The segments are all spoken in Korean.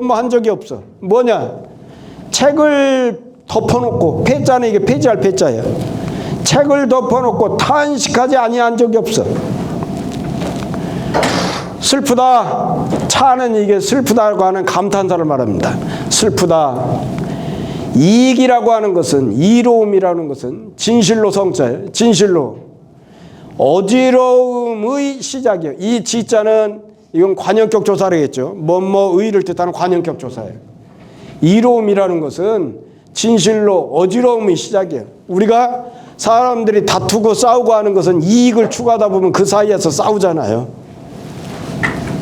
뭐뭐 한 적이 없어. 뭐냐? 책을 덮어놓고, 폐자는 이게 폐지할 폐자예요. 책을 덮어놓고 탄식하지 아니한 적이 없어. 슬프다. 차는 이게 슬프다고 하는 감탄사를 말합니다. 슬프다. 이익이라고 하는 것은, 이로움이라는 것은 진실로 성자예요. 진실로. 어지러움의 시작이에요. 이 지자는 이건 관형격 조사라겠죠. 뭐뭐의를 뜻하는 관형격 조사예요. 이로움이라는 것은 진실로 어지러움의 시작이에요. 우리가 사람들이 다투고 싸우고 하는 것은 이익을 추구하다 보면 그 사이에서 싸우잖아요.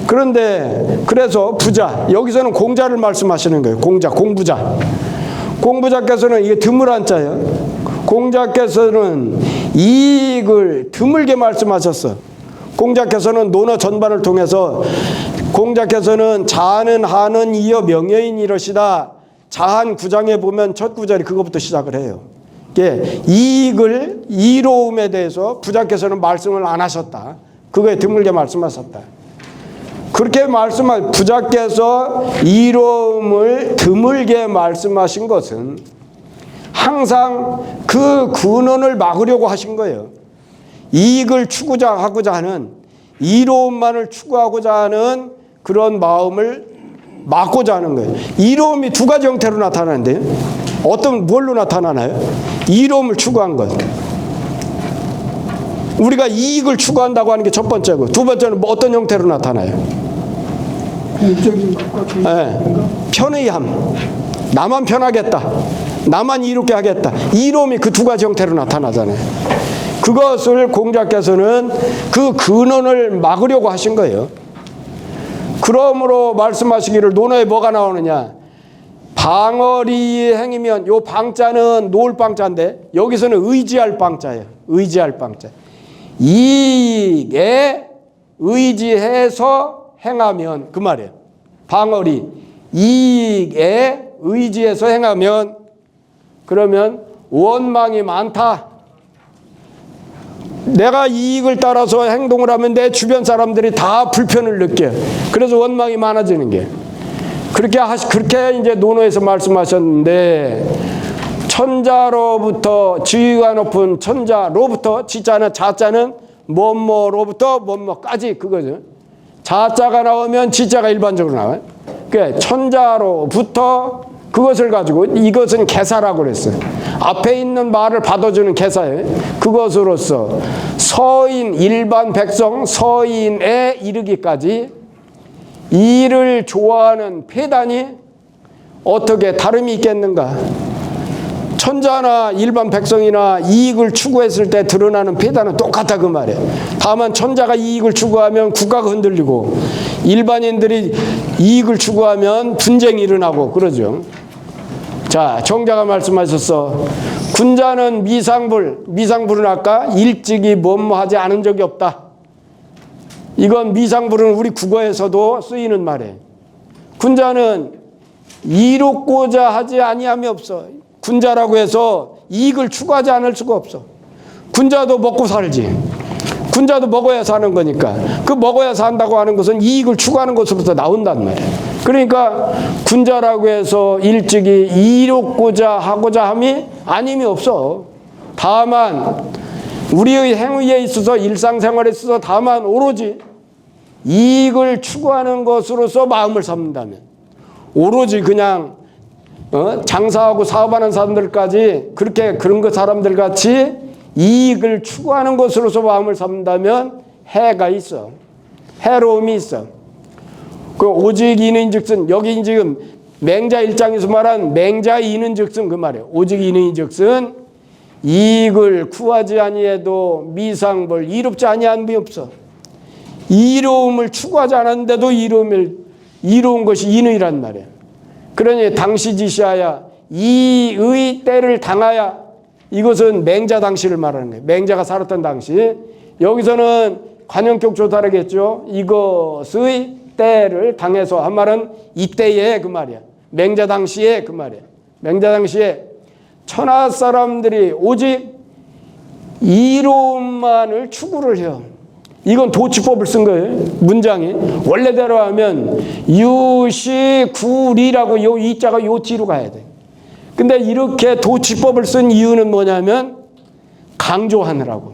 그런데 그래서 부자, 여기서는 공자를 말씀하시는 거예요. 공자, 공부자. 공부자께서는 이게 드물한 자예요. 공자께서는 이익을 드물게 말씀하셨어. 공자께서는 논어 전반을 통해서 공자께서는 자는 하는 이어 명예인 이러시다. 자한 9장에 보면 첫 구절이 그것부터 시작을 해요. 이익을, 이로움에 대해서 부자께서는 말씀을 안 하셨다. 그거에 드물게 말씀하셨다. 그렇게 말씀한 부자께서 이로움을 드물게 말씀하신 것은 항상 그 근원을 막으려고 하신 거예요. 이익을 추구하고자 하는, 이로움만을 추구하고자 하는 그런 마음을 막고자 하는 거예요. 이로움이 두 가지 형태로 나타나는데요. 어떤 뭘로 나타나나요? 이로움을 추구한 것. 우리가 이익을 추구한다고 하는 게 첫 번째고, 두 번째는 뭐 어떤 형태로 나타나요? 네. 편의함. 나만 편하겠다. 나만 이롭게 하겠다. 이로움이 그 두 가지 형태로 나타나잖아요. 그것을 공자께서는 그 근원을 막으려고 하신 거예요. 그러므로 말씀하시기를 논어에 뭐가 나오느냐? 방어리 행이면, 요 방자는 놓을 방자인데 여기서는 의지할 방자예요. 의지할 방자. 이익에 의지해서 행하면, 그 말이에요. 방어리 이익에 의지해서 행하면, 그러면 원망이 많다. 내가 이익을 따라서 행동을 하면 내 주변 사람들이 다 불편을 느껴요. 그래서 원망이 많아지는 게. 그렇게 이제 논어에서 말씀하셨는데, 천자로부터, 지위가 높은 천자로부터, 지자는, 자자는 뭐뭐로부터 뭐뭐까지 그거죠. 자자가 나오면 지자가 일반적으로 나와요. 그러니까 천자로부터 그것을 가지고, 이것은 개사라고 그랬어요. 앞에 있는 말을 받아주는 개사예요. 그것으로서 서인, 일반 백성, 서인에 이르기까지 이를 좋아하는 폐단이 어떻게 다름이 있겠는가? 천자나 일반 백성이나 이익을 추구했을 때 드러나는 폐단은 똑같다 그 말이에요. 다만 천자가 이익을 추구하면 국가가 흔들리고, 일반인들이 이익을 추구하면 분쟁이 일어나고 그러죠. 자, 정자가 말씀하셨어. 군자는 미상불은 아까 일찍이 뭐뭐하지 않은 적이 없다. 이건 미상불은 우리 국어에서도 쓰이는 말이에요. 군자는 이롭고자 하지 아니함이 없어. 군자라고 해서 이익을 추구하지 않을 수가 없어. 군자도 먹고 살지. 군자도 먹어야 사는 거니까. 그 먹어야 산다고 하는 것은 이익을 추구하는 것으로부터 나온단 말이에요. 그러니까 군자라고 해서 일찍이 이롭고자 하고자 함이 아님이 없어. 다만 우리의 행위에 있어서, 일상생활에 있어서 다만 오로지 이익을 추구하는 것으로서 마음을 삼는다면, 오로지 그냥 장사하고 사업하는 사람들까지 그렇게 그런 거 사람들 같이 이익을 추구하는 것으로서 마음을 삼는다면 해가 있어. 해로움이 있어. 그 오직 이는즉슨, 여기 지금 맹자 1장에서 말한 맹자 이는즉슨 그 말이에요. 오직 이는즉슨 이익을 구하지 아니해도 미상벌, 이롭지 아니한 비 없어. 이로움을 추구하지 않았는데도 이로운 것이 인의란 말이에요. 그러니 당시 지시하야 이의 때를 당하야, 이것은 맹자 당시를 말하는 거예요. 맹자가 살았던 당시. 여기서는 관형격 조사라겠죠. 이것의 때를 당해서, 한 말은 이때에 그 말이야. 맹자 당시에 그 말이야. 맹자 당시에 천하 사람들이 오직 이로움만을 추구를 해요. 이건 도치법을 쓴 거예요. 문장이. 원래대로 하면 유시구리라고 요 이자가 요 뒤로 가야 돼. 근데 이렇게 도치법을 쓴 이유는 뭐냐면 강조하느라고.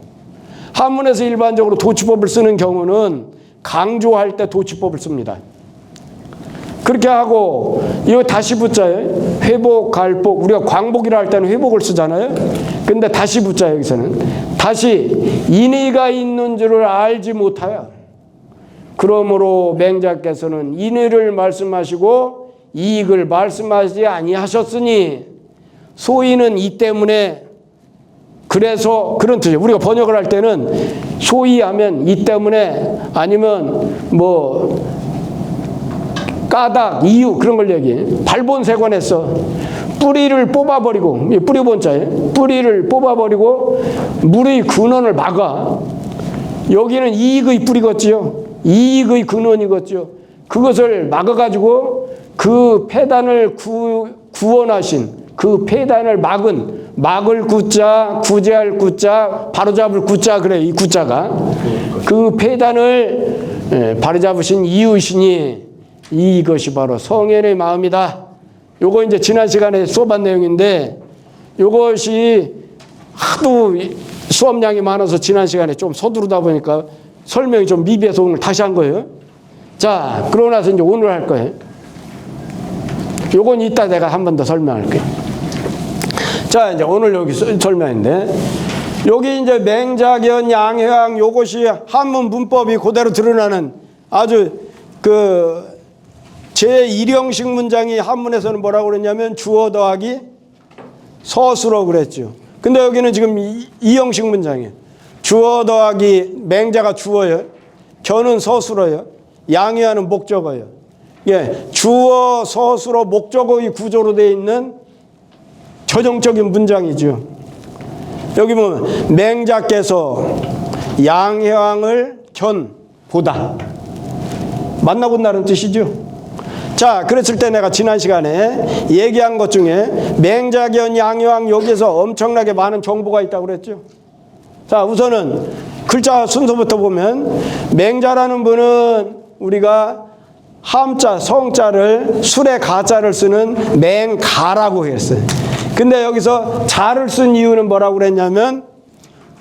한문에서 일반적으로 도치법을 쓰는 경우는 강조할 때 도치법을 씁니다. 그렇게 하고 이거 다시 붙자요. 회복, 갈복. 우리가 광복이라 할 때는 회복을 쓰잖아요. 근데 다시 붙자 여기서는. 다시 인의가 있는 줄을 알지 못하여. 그러므로 맹자께서는 인의를 말씀하시고 이익을 말씀하지 아니하셨으니 소인은 이 때문에 그래서 그런 뜻이에요. 우리가 번역을 할 때는 소위 하면 이 때문에 아니면 뭐 까닭, 이유 그런 걸 얘기해. 발본색원에서 뿌리를 뽑아버리고 뿌리본자에 뿌리를 뽑아버리고 물의 근원을 막아. 여기는 이익의 뿌리겠지요. 이익의 근원이겠지요. 그것을 막아가지고 그 폐단을 구원하신 그 폐단을 막을 구자, 구제할 구자, 바로잡을 구자 그래. 이 구자가 그 폐단을 바로잡으신 이유시니 이것이 바로 성현의 마음이다. 요거 이제 지난 시간에 수업한 내용인데 요것이 하도 수업량이 많아서 지난 시간에 좀 서두르다 보니까 설명이 좀 미비해서 오늘 다시 한 거예요. 자, 그러고 나서 이제 오늘 할 거예요. 요건 이따 내가 한 번 더 설명할게요. 자, 이제 오늘 여기 설명인데 여기 이제 맹자견 양해왕 요것이 한문 문법이 그대로 드러나는 아주 그 제1형식 문장이 한문에서는 뭐라고 그랬냐면 주어 더하기 서술어 그랬죠. 근데 여기는 지금 2형식 문장이에요. 주어 더하기 맹자가 주어요. 견은 서술어요. 양해하는 목적어요. 예, 주어 서술어 목적어의 구조로 되어 있는 전형적인 문장이죠. 여기 보면 맹자께서 양해왕을 견보다 만나본다는 뜻이죠. 자, 그랬을 때 내가 지난 시간에 얘기한 것 중에 맹자견 양해왕 여기에서 엄청나게 많은 정보가 있다고 그랬죠. 자, 우선은 글자 순서부터 보면 맹자라는 분은 우리가 함자, 성자를 술에 가자를 쓰는 맹가라고 했어요. 근데 여기서 자를 쓴 이유는 뭐라고 그랬냐면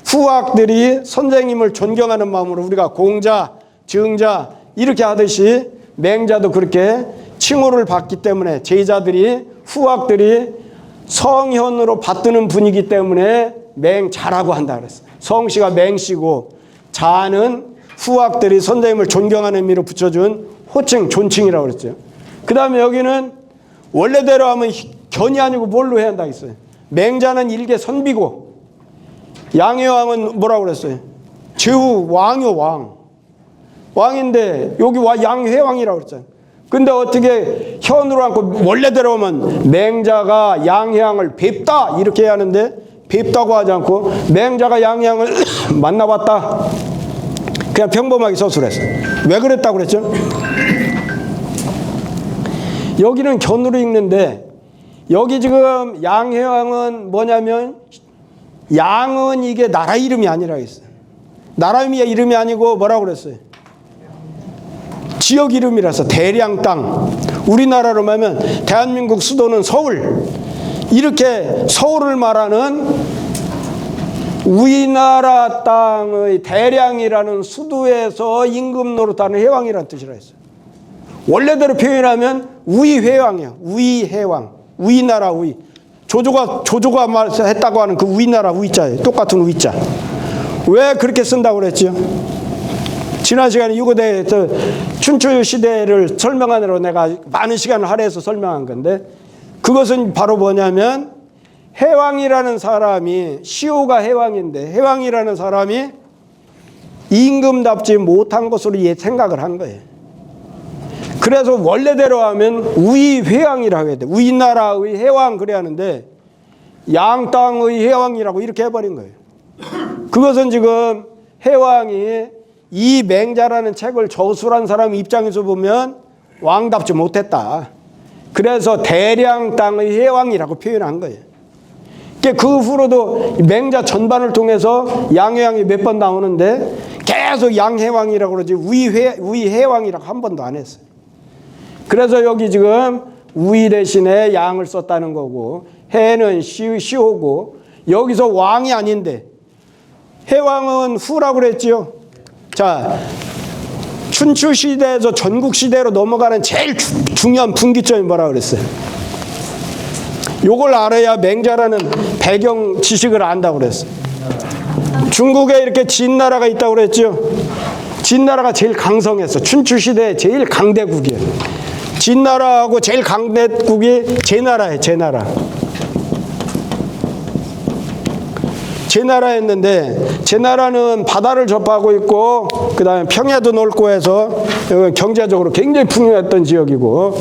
후학들이 선생님을 존경하는 마음으로 우리가 공자, 증자 이렇게 하듯이 맹자도 그렇게 칭호를 받기 때문에 제자들이 후학들이 성현으로 받드는 분이기 때문에 맹자라고 한다 그랬어요. 성씨가 맹씨고 자는 후학들이 선생님을 존경하는 의미로 붙여준 호칭, 존칭이라고 그랬죠. 그 다음에 여기는 원래대로 하면 견이 아니고 뭘로 해야 한다 했어요. 맹자는 일개 선비고 양해왕은 뭐라고 그랬어요? 제후 왕요 왕. 왕인데 여기 양해왕이라고 그랬잖아요. 근데 어떻게 현으로 하고 원래대로 하면 맹자가 양해왕을 뵙다 이렇게 해야 하는데 뵙다고 하지 않고 맹자가 양해왕을 만나봤다. 그냥 평범하게 서술했어요. 왜 그랬다고 그랬죠? 여기는 견으로 읽는데 여기 지금 양해왕은 뭐냐면 양은 이게 나라 이름이 아니라 했어요. 나라 이름이 아니고 뭐라고 그랬어요? 지역 이름이라서 대량 땅. 우리나라로 말하면 대한민국 수도는 서울. 이렇게 서울을 말하는 우리나라 땅의 대량이라는 수도에서 임금 노릇하는 해왕이라는 뜻이라 했어요. 원래대로 표현하면 우이회왕이야. 우이해왕. 우리나라 우이. 조조가 말했다고 하는 그 우리나라 우이자예요. 똑같은 우이자. 왜 그렇게 쓴다고 그랬죠? 지난 시간에 유고대 춘추 시대를 설명하느라 내가 많은 시간을 할애해서 설명한 건데 그것은 바로 뭐냐면 해왕이라는 사람이 시호가 해왕인데 해왕이라는 사람이 임금답지 못한 것으로 생각을 한 거예요. 그래서 원래대로 하면 우이회왕이라고 해야 돼. 우리나라의 해왕 그래야 하는데 양땅의 해왕이라고 이렇게 해버린 거예요. 그것은 지금 해왕이 이 맹자라는 책을 저술한 사람 입장에서 보면 왕답지 못했다. 그래서 대량 땅의 해왕이라고 표현한 거예요. 그 후로도 맹자 전반을 통해서 양해왕이 몇 번 나오는데 계속 양해왕이라고 그러지 우의해왕이라고 한 번도 안 했어요. 그래서 여기 지금 우의 대신에 양을 썼다는 거고, 해는 시호고, 여기서 왕이 아닌데 해왕은 후라고 그랬지요. 자, 춘추 시대에서 전국 시대로 넘어가는 제일 중요한 분기점이 뭐라 그랬어요? 요걸 알아야 맹자라는 배경 지식을 안다고 그랬어요. 중국에 이렇게 진나라가 있다고 그랬죠. 진나라가 제일 강성했어. 춘추 시대에 제일 강대국이에요. 진나라하고 제일 강대국이 제나라예요. 제나라였는데, 제나라는 바다를 접하고 있고 그 다음에 평야도 넓고 해서 경제적으로 굉장히 풍요했던 지역이고,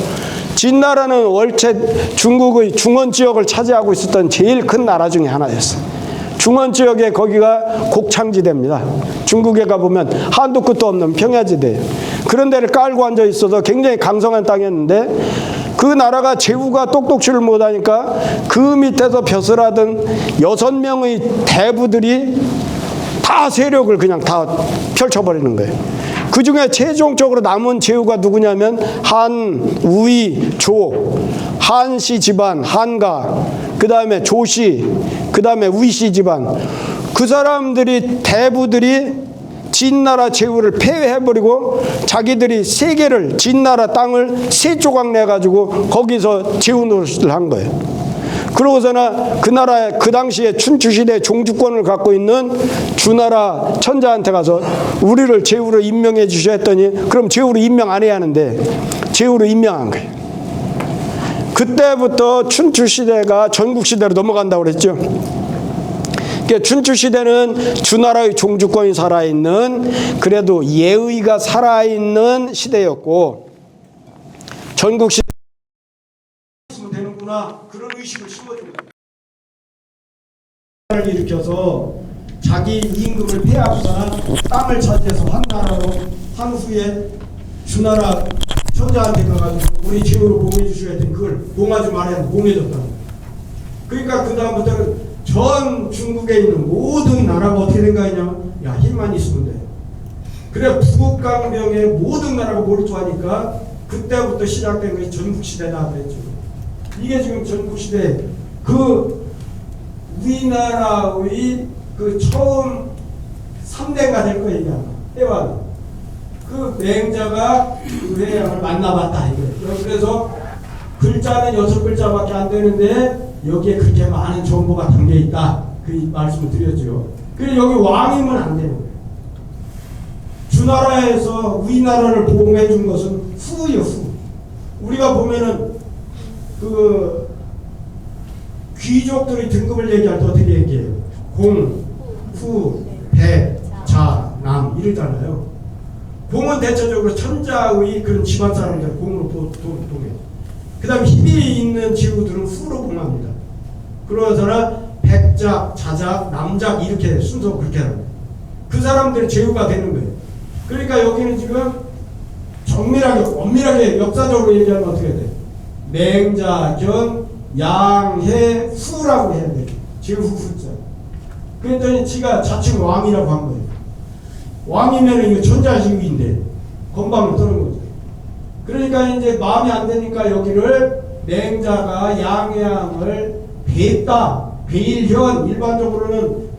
진나라는 월체 중국의 중원 지역을 차지하고 있었던 제일 큰 나라 중에 하나였어요. 중원 지역에 거기가 곡창지대입니다. 중국에 가보면 한도 끝도 없는 평야지대예요. 그런 데를 깔고 앉아 있어서 굉장히 강성한 땅이었는데, 그 나라가 제후가 똑똑치를 못하니까 그 밑에서 벼슬하던 6명의 대부들이 다 세력을 그냥 다 펼쳐버리는 거예요. 그 중에 최종적으로 남은 제후가 누구냐면 한, 우의, 조, 한씨 집안, 한가, 그 다음에 조씨, 그 다음에 우이씨 집안, 그 사람들이 대부들이 진나라 제후를 폐해해버리고 자기들이 세계를, 진나라 땅을 세 조각 내가지고 거기서 제후 노릇을 한 거예요. 그러고서는 그 나라에 그 당시에 춘추시대 종주권을 갖고 있는 주나라 천자한테 가서 우리를 제후로 임명해 주셔 했더니, 그럼 제후로 임명 안 해야 하는데 제후로 임명한 거예요. 그때부터 춘추시대가 전국시대로 넘어간다고 그랬죠. 춘추시대는 주나라의 종주권이 살아있는, 그래도 예의가 살아있는 시대였고, 전국시대 있으면 되는구나, 그런 의식을 심어줍니다. 일으켜서 자기 임금을 폐하거나 땅을 차지해서 한 나라로 한 후에 주나라 천자한테 가가지고 우리 제후로 봉해주셔야 했더니 그걸 봉하지 말아야 봉해줬다. 그러니까 그 다음부터는 전 중국에 있는 모든 나라가 어떻게 된 거 아니냐면, 야, 힘만 있으면 돼. 그래 부국강병의 모든 나라가 몰두하니까 그때부터 시작된 것이 전국시대다 그랬죠. 이게 지금 전국시대, 그 우리나라의 그 처음 3대가 될 거예요. 이게 해왕. 그 맹자가 그 해왕을 만나봤다 이거예요. 그래서 글자는 6글자밖에 안 되는데 여기에 그렇게 많은 정보가 담겨있다, 그 말씀을 드렸죠. 그래서 여기 왕이면 안 되는 거예요. 주나라에서 우리나라를 보호해 준 것은 후예요, 후. 우리가 보면은 그 귀족들의 등급을 얘기할 때 어떻게 얘기해요? 공, 후, 배, 자, 남 이러잖아요. 공은 대체적으로 천자의 그런 집안 사람들 공으로 보게. 그 다음에 힘이 있는 지구들은 후로 봉합니다. 그러서는 백작, 자작, 남작 이렇게 순서 그렇게 합니다. 그 사람들이 제후가 되는 거예요. 그러니까 여기는 지금 정밀하게, 엄밀하게 역사적으로 얘기하면 어떻게 돼? 맹자견, 양해, 후라고 해야 돼요. 제후 후자. 그랬더니 지가 자칭 왕이라고 한 거예요. 왕이면 이거 천자식인데 건방을 떠는 거죠. 그러니까 이제 마음이 안 되니까 여기를 맹자가 양해왕을 배했다. 배일현, 일반적으로는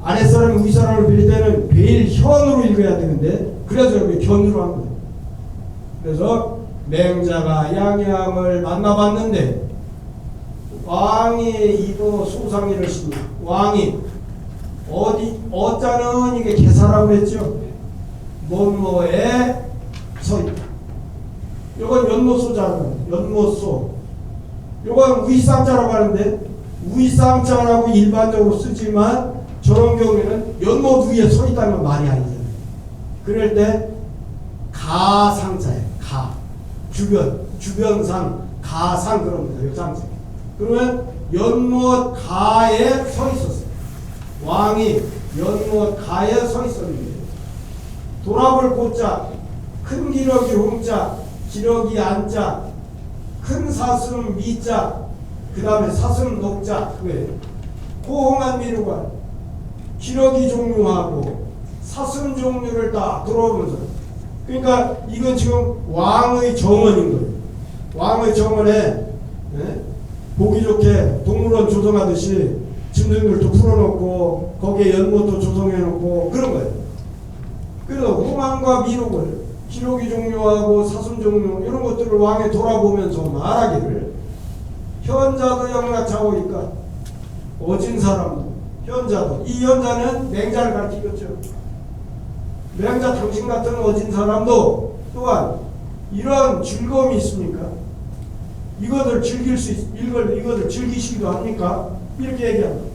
아랫사람이 윗사람을 빌 때는 배일현으로 읽어야 되는데 그래서 여기 견으로 한 거예요. 그래서 맹자가 양해왕을 만나봤는데 왕이 이거 소상이를 씁니 왕이 어디 어자는 이게 개사라고 했죠. 뭐뭐에 서 있다. 요건 연모소자라고 연모소. 요건 위상자라고 하는데 위상자라고 일반적으로 쓰지만 저런 경우에는 연못 위에 서 있다는 말이 아니잖아요. 그럴 때 가상자예요. 가. 주변상 가상 그럽니다. 역상자. 그러면 연못 가에 서 있었어요. 왕이 연못 가에 서 있었는데 돌아볼 고자 큰 기러기 홍자 기러기 안자 큰 사슴 미자 그 다음에 사슴 녹자 왜 호응한 미루관, 기러기 종류하고 사슴 종류를 딱 들어오면서, 그러니까 이건 지금 왕의 정원인 거예요. 왕의 정원에, 예? 보기 좋게 동물원 조성하듯이 짐승들도 풀어놓고 거기에 연못도 조성해놓고 그런 거예요. 그래서 호망과 미륵을 기러기 종류하고 사슴 종류 이런 것들을 왕에 돌아보면서 말하기를, 현자도 영락자오니까 어진 사람도 현자도, 이 현자는 맹자를 가르치겠죠. 맹자 당신 같은 어진 사람도 또한 이런 즐거움이 있습니까? 이것을 즐길 수 이것을 즐기시기도 합니까? 이렇게 얘기합니다.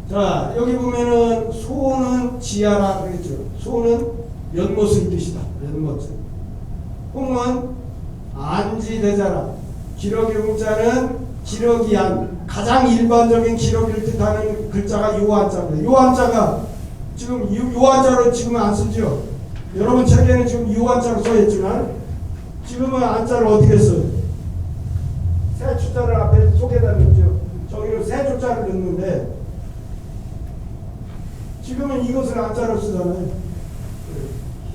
자, 여기 보면은 소는 지하라 그랬죠. 소는 연못의 뜻이다. 연못. 홍은 안지대자라. 기러기 홍자는 기러기한, 가장 일반적인 기러기를 뜻하는 글자가 요한자입니다. 요한자가 지금 요한자로 지금 안 쓰죠. 여러분 책에는 지금 요한자로 써있지만 지금은 안자를 어떻게 써요? 새 주자를 앞에 속에다 넣죠. 저기는 새 주자를 넣는데 지금은 이것을 안자로 쓰잖아요.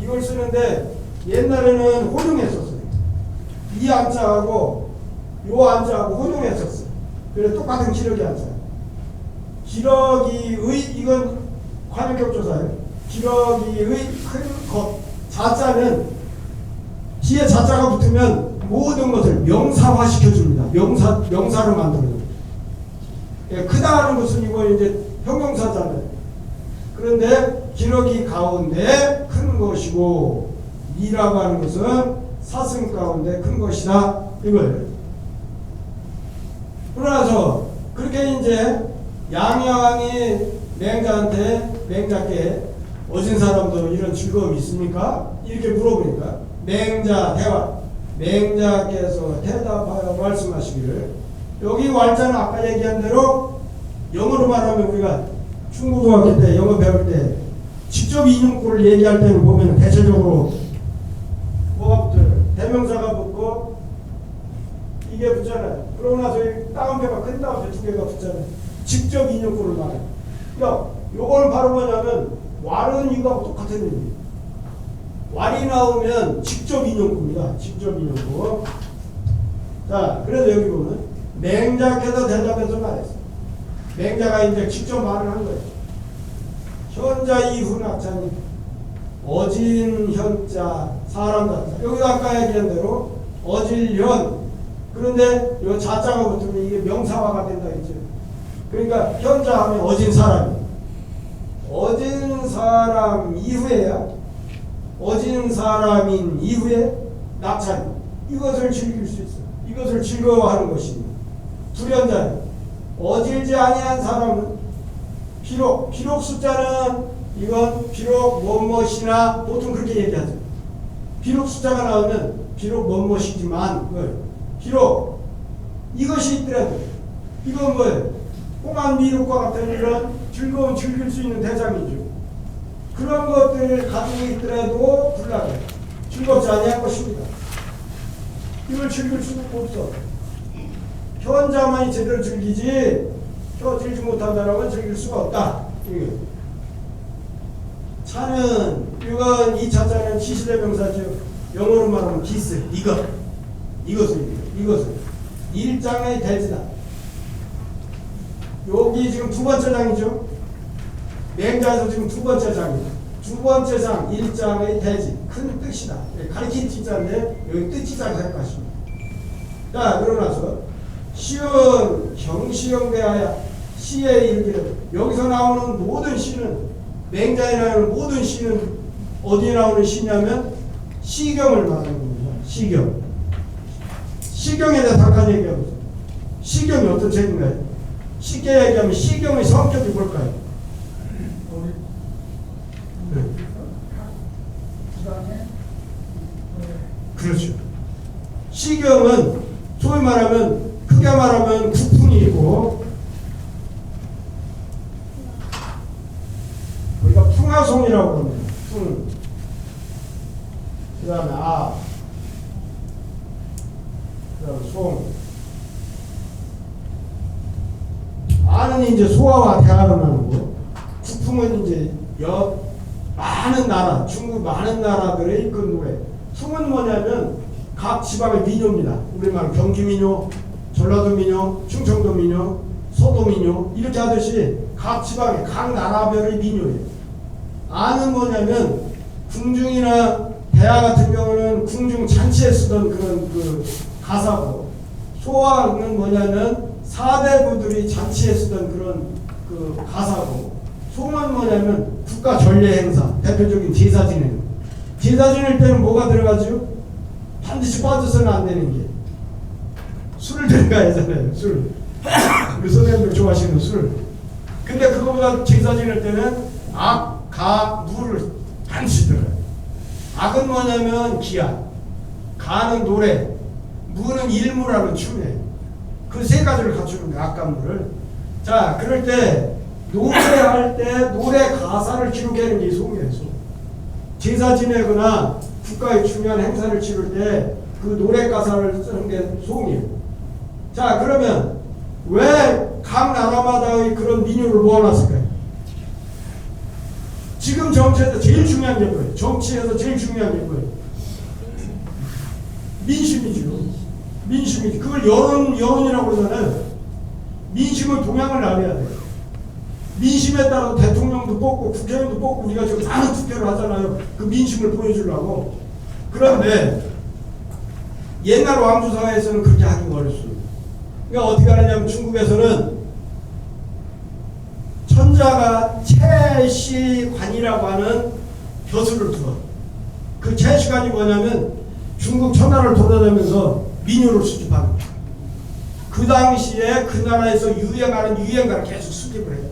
이걸 쓰는데 옛날에는 혼용했었어요. 이 안자하고 요 안자하고 혼용했었어요. 그래서 똑같은 기러기 안자예요. 기러기의, 이건 관용격조사예요. 기러기의 큰 것, 자자는 뒤에 자자가 붙으면 모든 것을 명사화 시켜줍니다. 명사로 만들어요. 예, 크다 하는 것은 이거 이제 형용사잖아요. 그런데 기러기 가운데 큰 것이고, 이라고 하는 것은 사슴 가운데 큰 것이다 이거예요. 그러나서 그렇게 이제 양양이 맹자께 어진 사람도 이런 즐거움이 있습니까? 이렇게 물어보니까 맹자 대화, 맹자께서 대답하여 말씀하시기를, 여기 왈자는 아까 얘기한 대로 영어로 말하면 우리가 중고등학교 때 영어 배울 때 직접 인용구를 얘기할 때는 보면 대체적으로 뭐가 붙어요? 대명사가 붙고 이게 붙잖아요. 그러고 나서 따옴표가 큰 따옴표 두 개가 붙잖아요. 직접 인용구를 말해요. 그러니까 요걸 바로 뭐냐면 왈은 이거하고 똑같은 의미예요. 왈이 나오면 직접 인용구입니다. 직접 인용구. 자, 그래서 여기 보면 맹자께서 대답해서 말했어요. 맹자가 이제 직접 말을 한 거예요. 현자 이후 낙자니 어진 현자 사람 자자. 여기도 아까 얘기한 대로 어질현. 그런데 요 자자가 붙으면 이게 명사화가 된다 했죠. 그러니까 현자 하면 어진 사람이. 어진 사람 이후에야, 어진 사람인 이후에 낙찬, 이것을 즐길 수 있어요. 이것을 즐거워하는 것입니다. 불현자는 어질지 아니한 사람은 비록 숫자는 이건 비록 무엇이나 보통 그렇게 얘기하죠. 비록 숫자가 나오면 비록 무엇이지만 비록 이것이 있더라도 이건 뭐예요? 홍한 미륵과 같은 이런 즐거움 즐길 수 있는 대상이죠. 그런 것들을 가지고 있더라도 불락해 즐겁지 아니할 것입니다. 이걸 즐길 수는 없어. 현자만이 제대로 즐기지 즐기지 못한 사람은 즐길 수가 없다. 차는 이건 이 차자는 시시대명사죠. 영어로 말하면 기스, 이것을 일장의 대지다. 여기 지금 두 번째 장이죠. 맹자에서 지금 두 번째 장입니다. 두 번째 장, 일장의 대지, 큰 뜻이다. 가리킨 뜻자인데 여기 뜻이 잘 생각하십니다. 자, 그러고 나서 시은 경시형대하여 시의 일기를, 여기서 나오는 모든 시는, 맹자에 나오는 모든 시는 어디에 나오는 시냐면 시경을 말하는 겁니다. 시경에 대해서 잠깐 얘기해보세요. 시경이 어떤 책인가요? 쉽게 얘기하면 시경의 성격이 뭘까요? 네. 그렇죠. 시경은 소위 말하면, 크게 말하면 구풍이고, 우리가 풍화송이라고 합니다. 풍. 그 다음에 그 다음에 송. 안은 이제 소아와 대화를 나누고, 국풍은 이제 많은 나라, 중국 많은 나라들의 그 노래. 풍은 뭐냐면 각 지방의 민요입니다. 우리말 경기 민요, 전라도 민요, 충청도 민요, 서도 민요 이렇게 하듯이 각 지방의 각 나라별의 민요예요. 안은 뭐냐면 궁중이나 대화 같은 경우는 궁중 잔치에 쓰던 그런 그 가사고, 소화는 뭐냐면 사대부들이 잔치에 쓰던 그런 그 가사고, 송은 뭐냐면 국가 전례 행사, 대표적인 제사 지내는. 제사 지낼 때는 뭐가 들어가죠? 반드시 빠져서는 안 되는 게 술을 들어가야 하잖아요. 술. 우리 선생님들 좋아하시는 술. 근데 그거보다 제사 지낼 때는 악, 가, 무를 반드시 들어가요. 악은 뭐냐면 기한, 가는 노래, 무는 일무라는 춤이에요. 그 세 가지를 갖추는 거예요. 악과 무를. 자, 그럴 때 노래할 때 노래 가사를 기록하는 게 송이에요. 제사 지내거나 국가의 중요한 행사를 치를 때 그 노래 가사를 쓰는 게 송이에요. 자, 그러면 왜 각 나라마다의 그런 민요를 모아놨을까요? 지금 정치에서 제일 중요한 게 뭐예요? 정치에서 제일 중요한 게 뭐예요? 민심이죠. 민심이지. 그걸 여론이라고 그러잖아요. 민심은 동향을 알아야 돼요. 민심에 따라 대통령도 뽑고 국회의원도 뽑고 우리가 지금 많은 투표를 하잖아요. 그 민심을 보여주려고. 그런데 옛날 왕조사회에서는 그렇게 하기가 어렸어요. 그러니까 어떻게 하느냐면 중국에서는 천자가 채시관이라고 하는 벼슬을 두어. 그 채시관이 뭐냐면 중국 천하를 돌아다니면서 민요를 수집하는 거예요. 그 당시에 그 나라에서 유행하는 유행가를 계속 수집을 해요.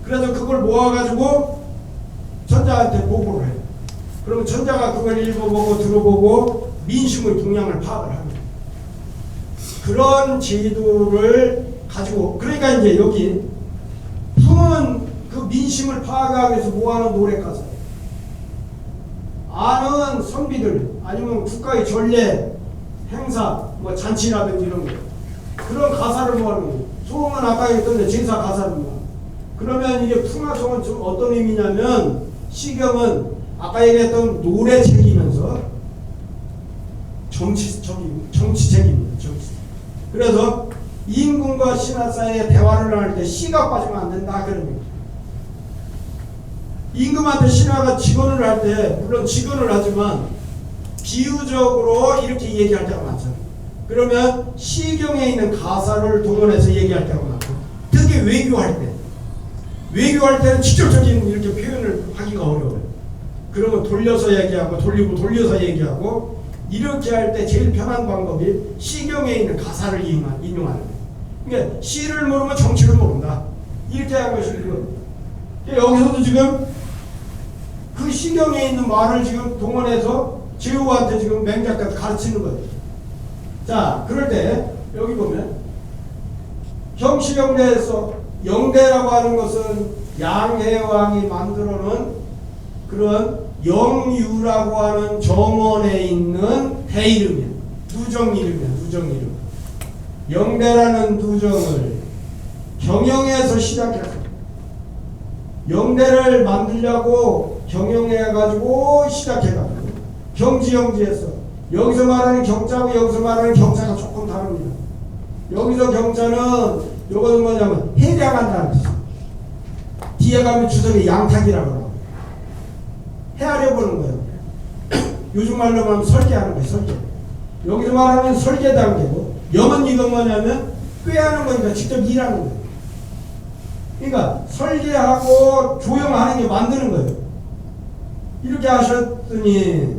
그래서 그걸 모아가지고 천자한테 보고를 해요. 그러면 천자가 그걸 읽어보고 들어보고 민심의 동향을 파악을 합니다. 그런 제도를 가지고, 그러니까 이제 여기 풍은 그 민심을 파악하기 위해서 모아놓은 노래 가사예요. 안은 선비들 아니면 국가의 전례 행사 뭐 잔치라든지 이런 거, 그런 가사를 모아놓은 거예요. 소음은 아까 얘기했던 제사 가사를 모아. 그러면 이게 풍화송은 좀 어떤 의미냐면, 시경은 아까 얘기했던 노래책이면서 정치책입니다. 정치. 그래서 임금과 신하 사이에 대화를 할 때 시가 빠지면 안 된다 그런 얘기죠. 임금한테 신하가 직언을 할 때 물론 직언을 하지만 비유적으로 이렇게 얘기할 때가 많잖아요. 그러면 시경에 있는 가사를 동원해서 얘기할 때가 많고, 특히 외교할 때는 직접적인 이렇게 표현을 하기가 어려워요. 그러면 돌려서 얘기하고 돌려서 얘기하고, 이렇게 할 때 제일 편한 방법이 시경에 있는 가사를 인용하는 거예요. 그러니까 시를 모르면 정치를 모른다. 이렇게 하는 것이 이거. 여기서도 지금 그 시경에 있는 말을 지금 동원해서 제후한테 지금 맹작까지 가르치는 거예요. 자, 그럴 때 여기 보면 경시영대에서, 영대라고 하는 것은 양해왕이 만들어 놓은 그런 영유라고 하는 정원에 있는 대이름이야. 누정 이름이야. 누정 이름. 영대라는 누정을 경영에서 시작했어. 영대를 만들려고 경영해가지고 시작해가지고 경지영지했어. 여기서 말하는 경자하고 여기서 말하는 경자가 조금 다릅니다. 여기서 경자는 요거는 뭐냐면 해량한다는 뜻이야. 뒤에 가면 주석이 양탁이라고 하고 헤아려 보는 거예요. 요즘 말로 하면 설계하는 거예요. 설계. 여기서 말하는 설계 단계고, 영은 이건 뭐냐면 꾀하는 거니까 직접 일하는 거예요. 그러니까 설계하고 조형하는 게 만드는 거예요. 이렇게 하셨더니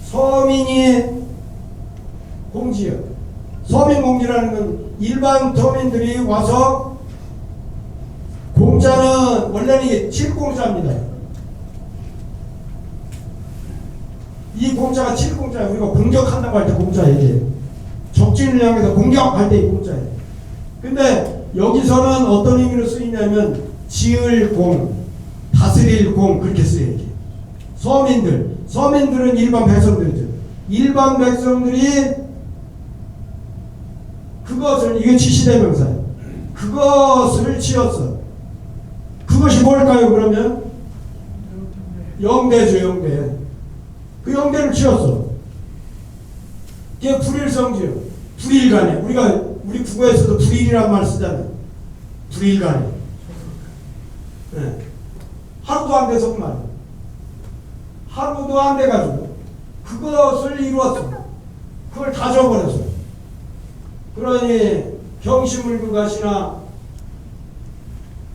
서민이 공지요. 서민 공지라는 건 일반 서민들이 와서, 공짜는 원래는 이게 칠공짜입니다. 이 공짜가 칠공짜예요. 우리가 공격한다고 할 때 공짜 얘기해요. 적진을 향해서 공격할 때 이 공짜예요. 근데 여기서는 어떤 의미로 쓰이냐면 지을 공, 다스릴 공, 그렇게 쓰여요. 서민들은 일반 백성들이죠. 일반 백성들이 그것을, 이게 지시대명사예요. 그것을 지었어. 그것이 뭘까요? 그러면 영대죠. 영대. 그 영대를 지었어. 그게 불일성지요. 불일간에. 우리 국어에서도 불일이라는 말 쓰잖아요. 불일간에. 네. 하루도 안 돼서 그 말이에요. 하루도 안 돼가지고 그것을 이루었어. 그걸 다 줘버렸어. 그러니 경시물극하시나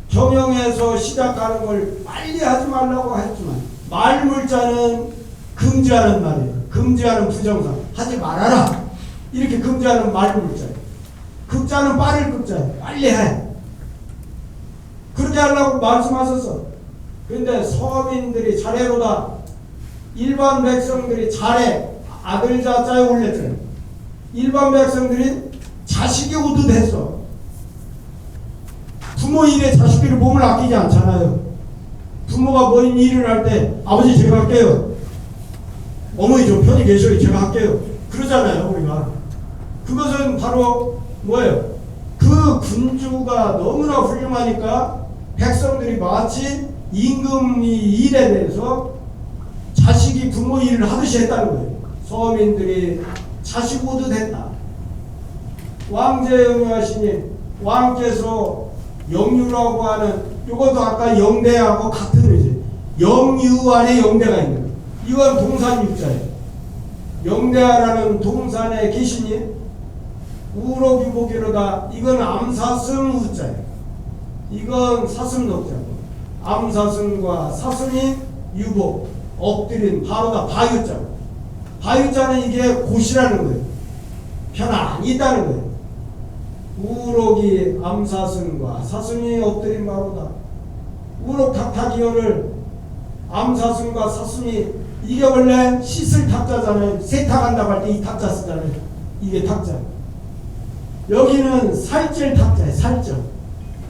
경영에서 시작하는 걸 빨리 하지 말라고 했지만 말물자는 금지하는 말이에요. 금지하는 부정사. 하지 말아라. 이렇게 금지하는 말물자예요. 극자는 빠를 극자예요. 빨리 해. 그렇게 하려고 말씀하셨어. 그런데 서민들이 잘해로다. 일반 백성들이 잘해. 아들 자자에 올렸잖아요. 일반 백성들이 자식이 우듯했어. 부모 일에 자식들이 몸을 아끼지 않잖아요. 부모가 뭔 일을 할 때 아버지 제가 할게요. 어머니 좀 편히 계셔요. 제가 할게요. 그러잖아요. 우리가. 그것은 바로 뭐예요? 그 군주가 너무나 훌륭하니까 백성들이 마치 임금이 일에 대해서 자식이 부모 일을 하듯이 했다는 거예요. 서민들이 자식 오듯 했다. 왕제영유하시니 왕께서 영유라고 하는 이것도 아까 영대하고 같은 의지. 영유 안에 영대가 있는 거예요. 이건 동산 유자예요. 영대하라는 동산에 계시니 우록유복이로다. 이건 암사슴 우자예요. 이건 사슴 녹자고. 암사슴과 사슴이 유복 엎드린 바로다 바유자고. 바유자는 이게 곧이라는 거예요. 편안히 있다는 거예요. 우록이 암사슴과 사슴이 엎드린 바로다. 우록 탁탁이어를 암사슴과 사슴이 이게 원래 씻을 탁자잖아요. 세탁한다고 할 때 이 탁자 쓰잖아요. 이게 탁자. 여기는 살찔 탁자예요. 살쪄.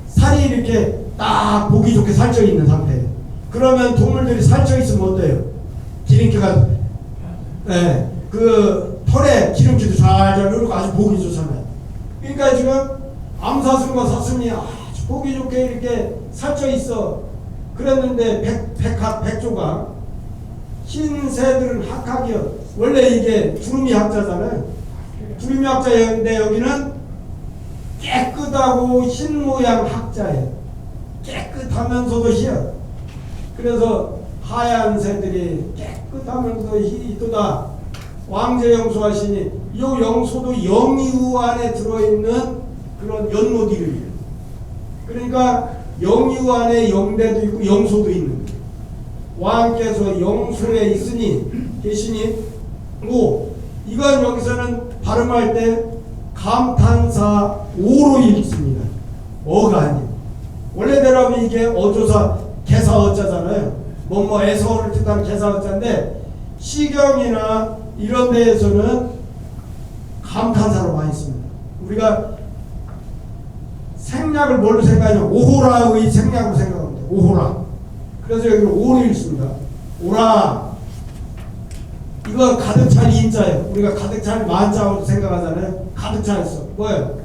살이 이렇게 딱 보기 좋게 살쪄 있는 상태예요. 그러면 동물들이 살쪄 있으면 어때요? 기름기가 그 털에 기름기도 잘 흐르고 아주 보기 좋잖아요. 그러니까 지금 암사슴과 사슴이 아주 보기 좋게 이렇게 살쪄 있어. 그랬는데 백조가 흰 새들은 학학이요. 원래 이게 두루미 학자잖아요. 두루미 학자였는데 여기는 깨끗하고 흰 모양 학자예요. 깨끗하면서도 희어. 그래서 하얀 새들이 깨끗하면서도 희도다. 왕제 영수하시니 이 영소도 영유 안에 들어있는 그런 연못 이름이에요. 그러니까 영유 안에 영대도 있고 영소도 있는 거예요. 왕께서 영소에 있으니 계시니 이건 여기서는 발음할 때 감탄사 오로 읽습니다. 어가 아니에요. 원래대로 하면 이게 어조사 개사어자잖아요. 뭐에서를 뜻하는 개사어자인데 시경이나 이런 데에서는 감탄사로 많이 씁니다. 우리가 생략을 뭘로 생각하냐? 오호라의 생략으로 생각합니다. 오호라. 그래서 여기는 오를 읽습니다. 오라. 이거 가득 찬 인자예요. 우리가 가득 찬 만자로 생각하잖아요. 가득 차 있어. 뭐예요?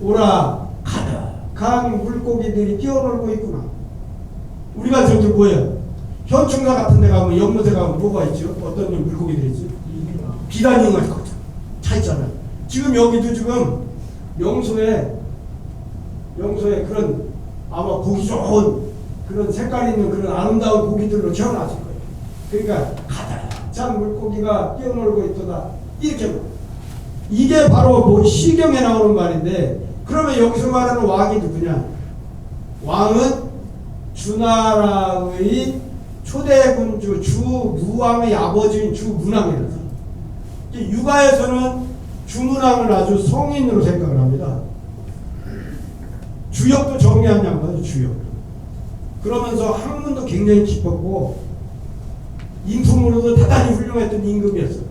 오라. 가득한 물고기들이 뛰어놀고 있구나. 우리가 저기 뭐예요? 현충사 같은 데 가면 연못에 가면 뭐가 있죠? 어떤 물고기들이 있지? 비단잉어 차 있잖아요. 지금 여기도 지금 영소에 그런 아마 보기 좋은 그런 색깔 있는 그런 아름다운 고기들로 채워놨을 거예요. 그러니까 가득 찬 물고기가 뛰어놀고 있도다. 이렇게 이게 바로 시경에 나오는 말인데 그러면 여기서 말하는 왕이 누구냐? 왕은 주나라의 초대군주 주무왕의 아버지인 주문왕이라서 육아에서는 주문왕을 아주 성인으로 생각을 합니다. 주역도 정리한 양반이죠. 주역. 그러면서 학문도 굉장히 깊었고 인품으로도 대단히 훌륭했던 임금이었어요.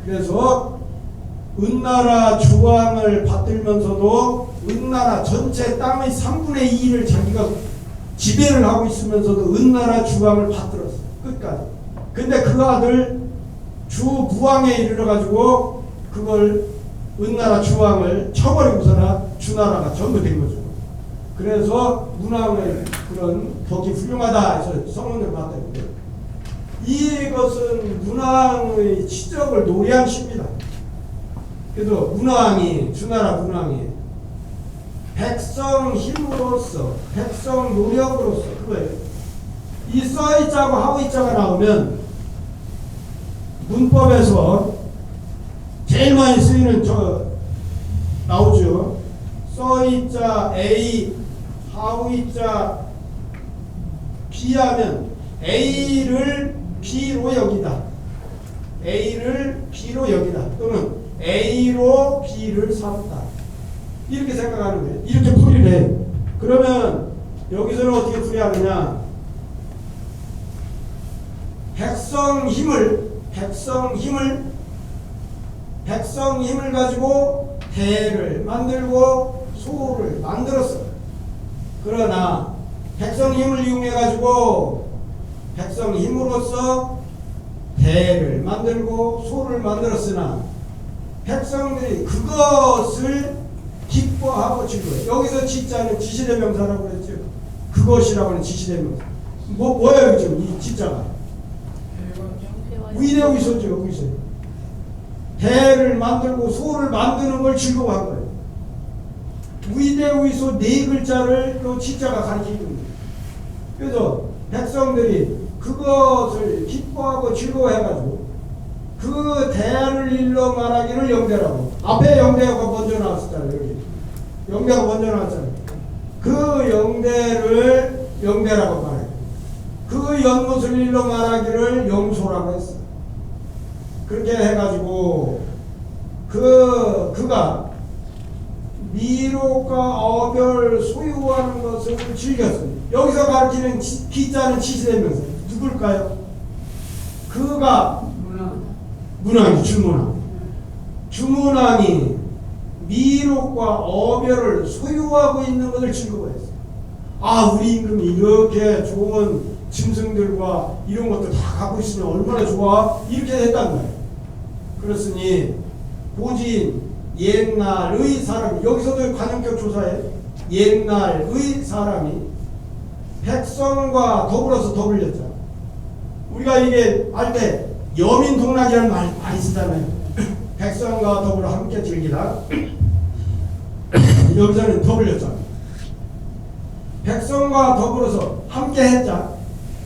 그래서 은나라 주왕을 받들면서도 은나라 전체 땅의 3분의 2를 자기가 지배를 하고 있으면서도 은나라 주왕을 받들었어요. 끝까지. 근데 그 아들 주무왕에 이르러가지고 그걸 은나라 주왕을 쳐버리고서는 주나라가 전부 된 거죠. 그래서 문왕의 그런 덕이 훌륭하다 해서 성문을 봤다는데 이것은 문왕의 치적을 노래한 시입니다. 그래서 문왕이 주나라 문왕이 백성 힘으로써 백성 노력으로서 그거예요. 이 써있자고 하고있자가 나오면 문법에서 제일 많이 쓰이는 나오죠. 써있자 A 하고있자 B 하면 A를 B로 여기다. A를 B로 여기다. 또는 A로 B를 삼다. 이렇게 생각하는 거예요. 이렇게 풀이를 해요. 그러면 여기서는 어떻게 풀이하느냐. 백성 힘을 가지고 대를 만들고 소를 만들었어. 그러나 백성 힘을 이용해 가지고 백성 힘으로써 대를 만들고 소를 만들었으나 백성들이 그것을 기뻐하고 즐거워요. 여기서 지자는 지시대명사라고 그랬죠. 그것이라고 하는 지시대명사. 뭐예요 지금 이 지자가? 위대의소죠. 의소. 대를 만들고 소를 만드는 걸 즐거워한 거예요. 위대의소 네 글자를 또 지자가 가르치는 거예요. 그래서 백성들이 그것을 기뻐하고 즐거워해가지고 그 대를 일러 말하기를 영대라고. 앞에 영대가 먼저 나왔었잖아요. 여기 영대가 먼저 나왔잖아요. 그 영대를 영대라고 말해요. 그 연못을 일러 말하기를 영소라고 했어. 그렇게 해가지고 그가 미로과 어별 소유하는 것을 즐겼습니다. 여기서 가르치는 기자는 지시대명사 누굴까요? 그가 문왕이 주문왕이 미로과 어별을 소유하고 있는 것을 즐거워했어요. 아, 우리 임금이 이렇게 좋은 짐승들과 이런 것들 다 갖고 있으면 얼마나 좋아? 이렇게 했단 말이에요. 그렇으니 고진 옛날의 사람이, 여기서도 관용격 조사에 옛날의 사람이 백성과 더불어서 더불렸잖아. 우리가 이게 할 때 여민동락이라는 말 많이 쓰잖아요. 백성과 더불어 함께 즐기다. 여기서는 더불렸잖아. 백성과 더불어서 함께 했자.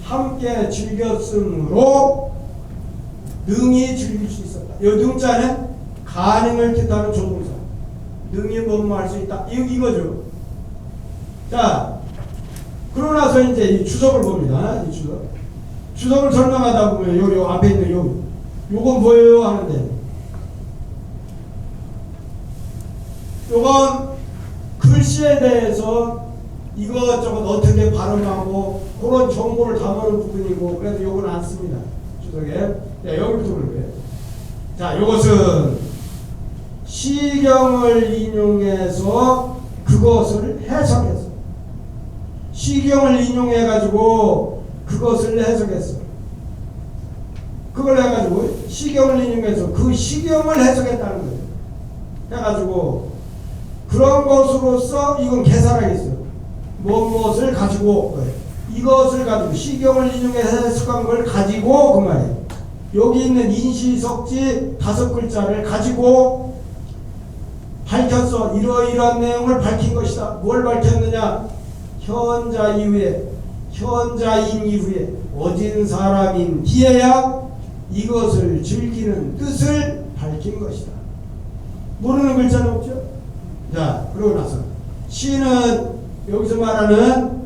함께 즐겼으므로 능히 즐길 수 있었다. 이 능자는 가능을 뜻하는 조동사. 능히 뭐뭐 할 수 있다. 이거죠. 자, 그러고 나서 이제 이 주석을 봅니다. 이 주석을 설명하다 보면 요 앞에 있는 요건 뭐예요 하는데, 요건 글씨에 대해서 이것저것 어떻게 발음하고 그런 정보를 담아놓은 부분이고, 그래서 요건 안 씁니다. 주석에. 자, 여기부터 볼게요. 자, 요것은 시경을 인용해서 그것을 해석했어. 시경을 인용해가지고 그것을 해석했어. 그걸 해가지고 시경을 인용해서 그 시경을 해석했다는 거예요. 해가지고 그런 것으로서 이건 계산하겠어요. 무엇을 가지고, 이것을 가지고 시경을 인용해서 해석한 걸 가지고 그 말이에요. 여기 있는 인시석지 5글자를 가지고 밝혔어. 이러이러한 내용을 밝힌 것이다. 뭘 밝혔느냐? 현자인 이후에 어진 사람인 뒤에야 이것을 즐기는 뜻을 밝힌 것이다. 모르는 글자는 없죠? 자, 그러고 나서 시는 여기서 말하는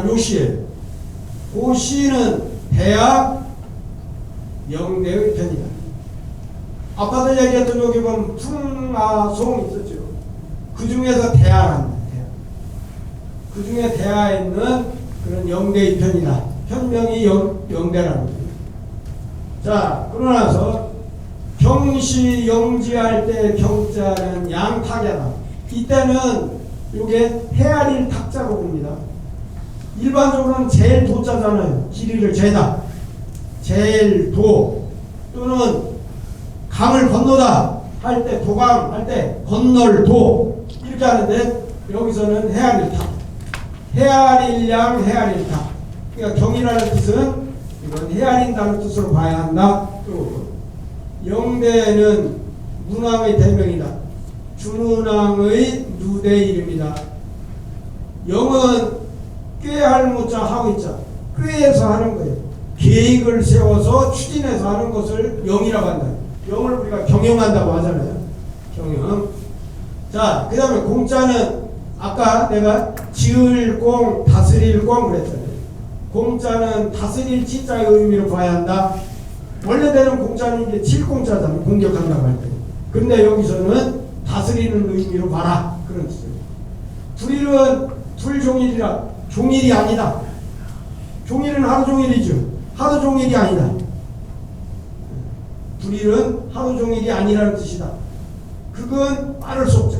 요 시예요. 그 시는 대학 영대의 편이다. 아까도 얘기했던 여기 보면 풍아송 있었죠. 그 중에서 대하랍니다. 그 중에 대하에 있는 그런 영대의 편이다. 편명이 영대라는 거예요. 자, 그러고 나서 경시 영지할 때 경자는 양탁야다. 이때는 요게 헤아릴 탁자로 봅니다. 일반적으로는 제일 도자잖아요. 길이를 재다. 제일 도. 또는 강을 건너다 할 때, 도강 할 때 건널 도. 이렇게 이렇게 하는데 여기서는 헤아릴타. 헤아릴양 헤아릴타. 그러니까 경이라는 뜻은 이건 헤아린다는 뜻으로 봐야 한다. 또 영대는 문왕의 대명이다. 주문왕의 누대 이름이다. 영은 꾀할 무자 하고 있자. 꾀해서 하는 거예요. 계획을 세워서 추진해서 하는 것을 영이라고 한다. 영을 우리가 경영한다고 하잖아요. 경영. 자, 그 다음에 공자는 아까 내가 지을 공, 다스릴 공 그랬잖아요. 공자는 다스릴 지자의 의미로 봐야 한다. 원래대로 공자는 이제 칠공자잖아요. 공격한다고 할 때. 근데 여기서는 다스리는 의미로 봐라. 그런 뜻이에요. 불일은 불종일이라. 종일이 아니다. 종일은 하루 종일이죠. 하루 종일이 아니다. 불일은 하루 종일이 아니라는 뜻이다. 극은 빠를 속자.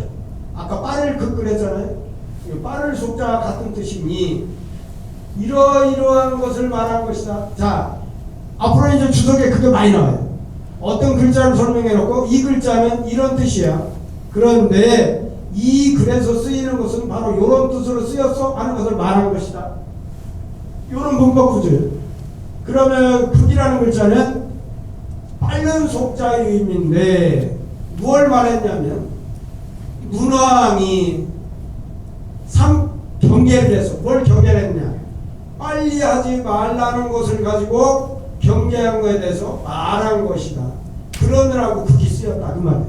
아까 빠를 극 그랬잖아요. 빠를 속자와 같은 뜻이니 이러이러한 것을 말한 것이다. 자, 앞으로 이제 주석에 그게 많이 나와요. 어떤 글자를 설명해 놓고 이 글자는 이런 뜻이야. 그런데 이 글에서 쓰이는 것은 바로 이런 뜻으로 쓰였어 하는 것을 말한 것이다. 이런 문법 구조예요. 그러면 극이라는 글자는 빠른 속자의 의미인데 무엇을 말했냐면 문왕이 경계를 해서 뭘 경계를 했냐, 빨리 하지 말라는 것을 가지고 경계한 것에 대해서 말한 것이다. 그러느라고 극이 쓰였다 그 말이에요.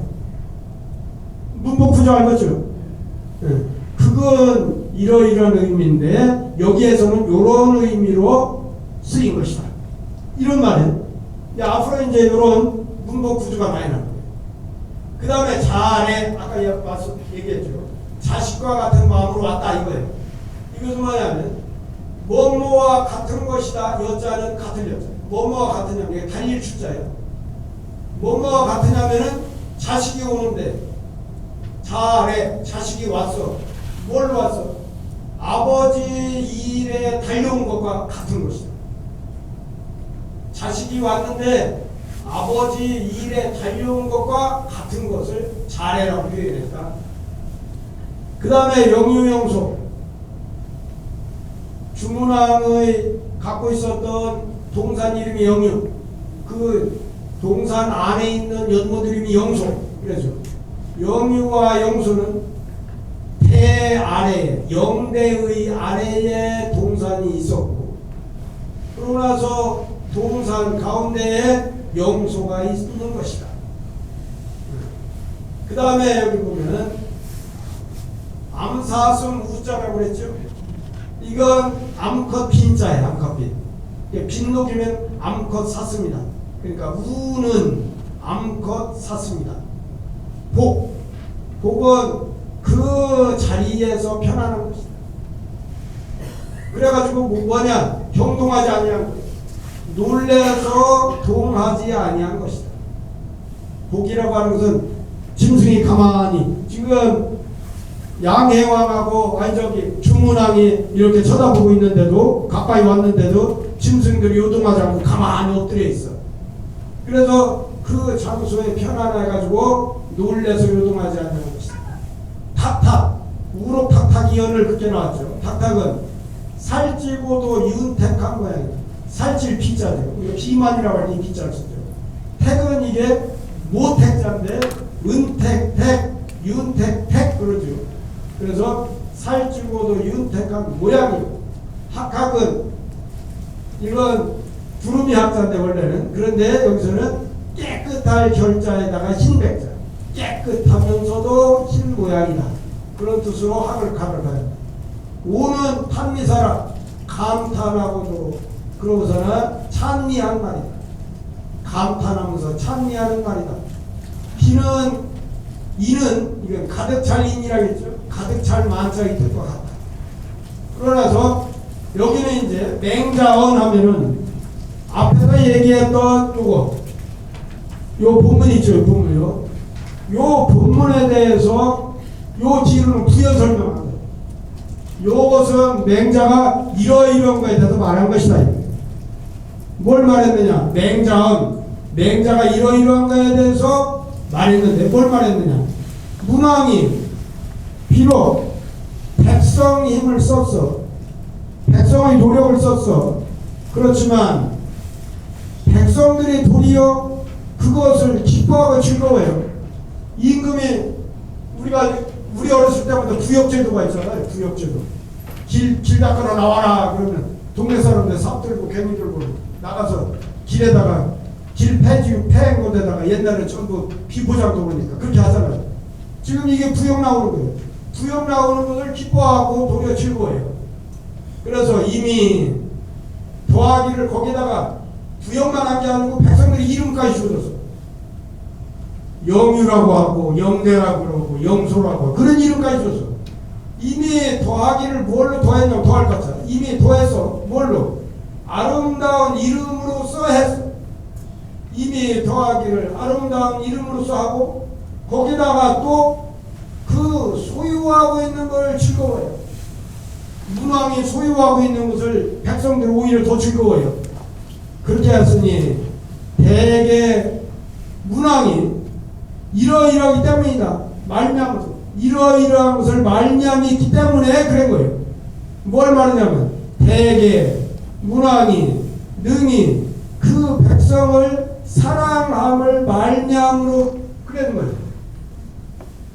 문법 구조 알겠죠? 네. 극은 이러이러한 의미인데 여기에서는 이런 의미로 쓰인 것이다. 이런 말이에요. 앞으로 이제 이런 문법 구조가 많이 나옵니다. 그 다음에 자아래 아까 얘기했죠. 자식과 같은 마음으로 왔다 이거예요. 이것은 뭐냐면 뭐뭐와 같은 것이다. 여자는 같은 여자. 뭐뭐와 같으냐면 이게 달릴 출자예요. 뭐뭐와 같으냐면은 자식이 오는데 자아래 자식이 왔어. 뭘 왔어? 아버지 일에 달려온 것과 같은 것이다. 자식이 왔는데 아버지 일에 달려온 것과 같은 것을 자래라고 표현했다. 그 다음에 영유영소. 주문왕의 갖고 있었던 동산 이름이 영유. 그 동산 안에 있는 연못 이름이 영소. 그래서 영유와 영소는 태 아래, 영대의 아래에 동산이 있었고, 그러고 나서 동산 가운데에 영소가 있는 것이다. 그 다음에 여기 보면은 암사슴 우자라고 그랬죠. 이건 암컷 빈자예요. 암컷 빈. 빈록이면 암컷 사슴이다. 그러니까 우는 암컷 사슴이다. 복은 그 자리에서 편안한 것이다. 그래가지고 뭐냐? 경동하지 아니한 것. 놀래서 동하지 아니한 것이다. 복이라고 하는 것은 짐승이 가만히 지금 양해왕하고 주문왕이 이렇게 쳐다보고 있는데도 가까이 왔는데도 짐승들이 요동하지 않고 가만히 엎드려 있어. 그래서 그 장소에 편안해가지고 놀래서 요동하지 않는 것이다. 탁탁 우록탁탁 이언을 그렇게 나왔죠. 탁탁은 살찌고도 윤택한 모양이다. 살찔 피자죠. 이거 비만이라고 할 때 이 피자를 쓰죠. 택은 이게 모택자인데 은택택 윤택택 그러죠. 그래서 살찌고도 윤택한 모양이고, 학학은 이건 두루미 학자인데 원래는, 그런데 여기서는 깨끗할 결자에다가 흰백자, 깨끗하면서도 흰 모양이다. 그런 뜻으로 학을 가르쳐요. 오는 판미사라, 감탄하고도 그러고서는 찬미한 말이다. 감탄하면서 찬미하는 말이다. 이는 이건 가득 찰 인이라고 했죠. 가득 찰 만짝이 될 것 같다. 그러나서 여기는 이제 맹자언 하면은 앞에서 얘기했던 요 본문 있죠. 본문이요. 요 본문에 대해서 요 지루는 부연 설명한 거예요. 요것은 맹자가 이러이러한 거에 대해서 말한 것이다. 뭘 말했느냐? 맹자가 이러이러한 거에 대해서 말했는데 뭘 말했느냐? 문왕이 비록 백성이 힘을 썼어. 백성의 노력을 썼어. 그렇지만 백성들이 도리어 그것을 기뻐하고 즐거워요. 임금이 우리 어렸을 때부터 구역제도가 있잖아요. 구역제도. 길 닦으러 나와라 그러면 동네 사람들 삽 들고 개미 들고 나가서 길에다가 길 패인 곳에다가 옛날에 전부 비포장도 보니까 그렇게 하잖아요. 지금 이게 부역 나오는 거예요. 부역 나오는 것을 기뻐하고 도리어 즐거워해요. 그래서 이미 더하기를 거기다가 부역만 한 게 아니고 백성들이 이름까지 지어줬어. 영유라고 하고 영대라고 그러고 영소라고 하고 그런 이름까지 줬어. 이미 더하기를 뭘로 더했냐면 더할 것 같아. 이미 더해서 뭘로? 아름다운 이름으로써 했어. 이미 더하기를 아름다운 이름으로써 하고 거기다가 또 그 소유하고 있는 걸 즐거워해요. 문왕이 소유하고 있는 것을 백성들이 오히려 더 즐거워해요. 그렇게 했으니 대개 문왕이 이러이러하기 때문이다. 말미암아서 이러이러한 것을 말미암이 있기 때문에 그런 거예요. 뭘 말하냐면 대개 문왕이 능히 그 백성을 사랑함을 말미암으로 그런 거예요.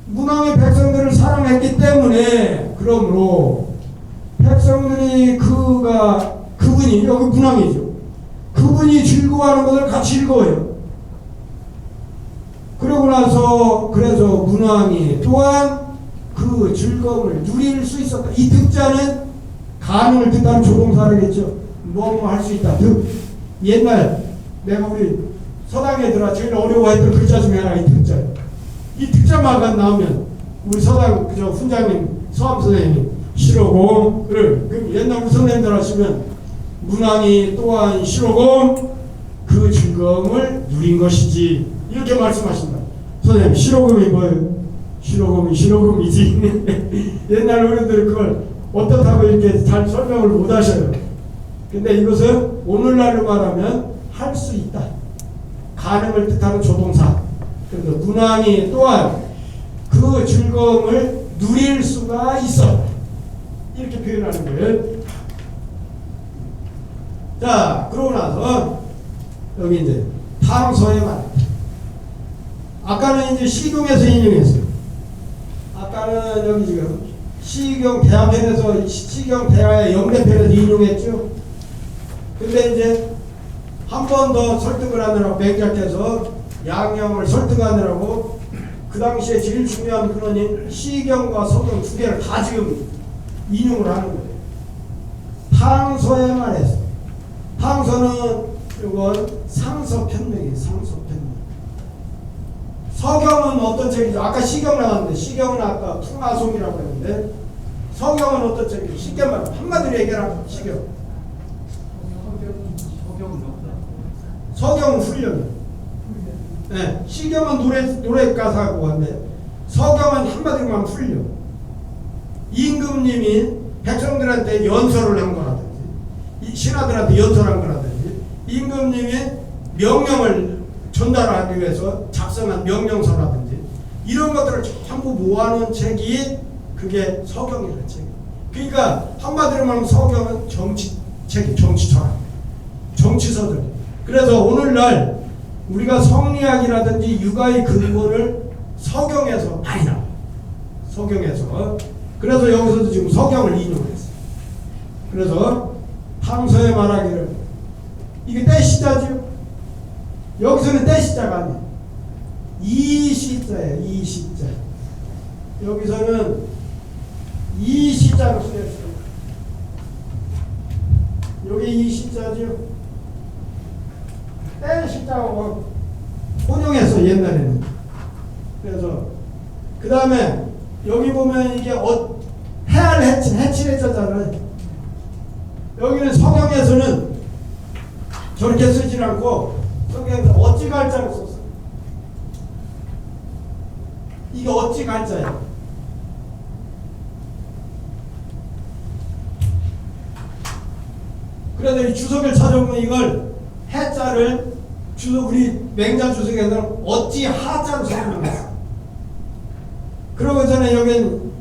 문왕이 백성들을 사랑했기 때문에 그러므로 백성들이 그분이 여기 문왕이죠. 그분이 즐거워하는 것을 같이 즐거워해요. 그러고 나서 그래서 문왕이 또한 그 즐거움을 누릴 수 있었다. 이 득자는 가능을 뜻하는 조동사라겠죠. 뭐뭐 할 수 있다. 옛날 내가 우리 서당에 들어 제일 어려워했던 글자 중에 하나가 이 득자예요. 이 득자만 나오면 우리 서당 그저 훈장님 서암 선생님이 실어공을 그럼 옛날 우리 선생님들 하시면 문왕이 또한 실어공 그 즐거움을 누린 것이지 이렇게 말씀하신다. 선생님 실어금이 뭐예요? 실어금이지. 옛날 어른들이 그걸 어떻다고 이렇게 잘 설명을 못 하셔요. 근데 이것은 오늘날로 말하면 할 수 있다. 가능을 뜻하는 조동사. 그래서 문왕이 또한 그 즐거움을 누릴 수가 있어. 이렇게 표현하는 거예요. 자, 그러고 나서 여기 이제 탕서에 말합니다. 아까는 이제 시경에서 인용했어요. 아까는 여기 지금 시경 대화편에서 시경 대화의 영대편에서 인용했죠. 근데 이제 한 번 더 설득을 하느라고 맹자께서 양형을 설득하느라고 그 당시에 제일 중요한 근원인 시경과 서경 두 개를 다 지금 인용을 하는 거예요. 탕서에 말했어. 탕서는 이건 상서편명이에요. 상서편명. 서경은 어떤 책이죠? 아까 시경 나왔는데 시경은 아까 풍하송이라고 했는데 서경은 어떤 책이죠? 쉽게 말하면 한마디로 얘기하면 시경. 서경은 훈련이에요. 네, 시경은 노래 가사고 한데 서경은 한마디로 말하면 훈련. 임금님이 백성들한테 연설을 한 거라든지 신하들한테 연설한 거라든지 임금님이 명령을 전달하기 위해서 작성한 명령서라든지 이런 것들을 전부 모아놓은 책이 그게 서경이라는 책이에요. 그러니까 한마디로 말하면 서경은 정치책이 정치철학, 정치서들. 그래서 오늘날 우리가 성리학이라든지 육아의 근본을 서경에서 많이 나와요. 서경에서. 그래서 여기서도 지금 서경을 인용했어요. 그래서 탕서에 말하기를 이게 떼시자죠. 여기서는 떼시자가 아니에요. 이시자예요. 이시자. 여기서는 이시자로 쓰였어요. 여기 이시자죠. 떼시자고 혼용했어 옛날에는. 그래서 그 다음에 여기 보면 이게 해알 해칠해자잖아요. 여기는 서경에서는 저렇게 쓰질 않고 서경에서 어찌 갈자를 썼어요. 이게 어찌 갈자예요. 그래서 이 주석을 찾아보면 이걸 해자를 우리 맹자 주석에서는 어찌 하자로 설명했어요. 그러고 전에 여기는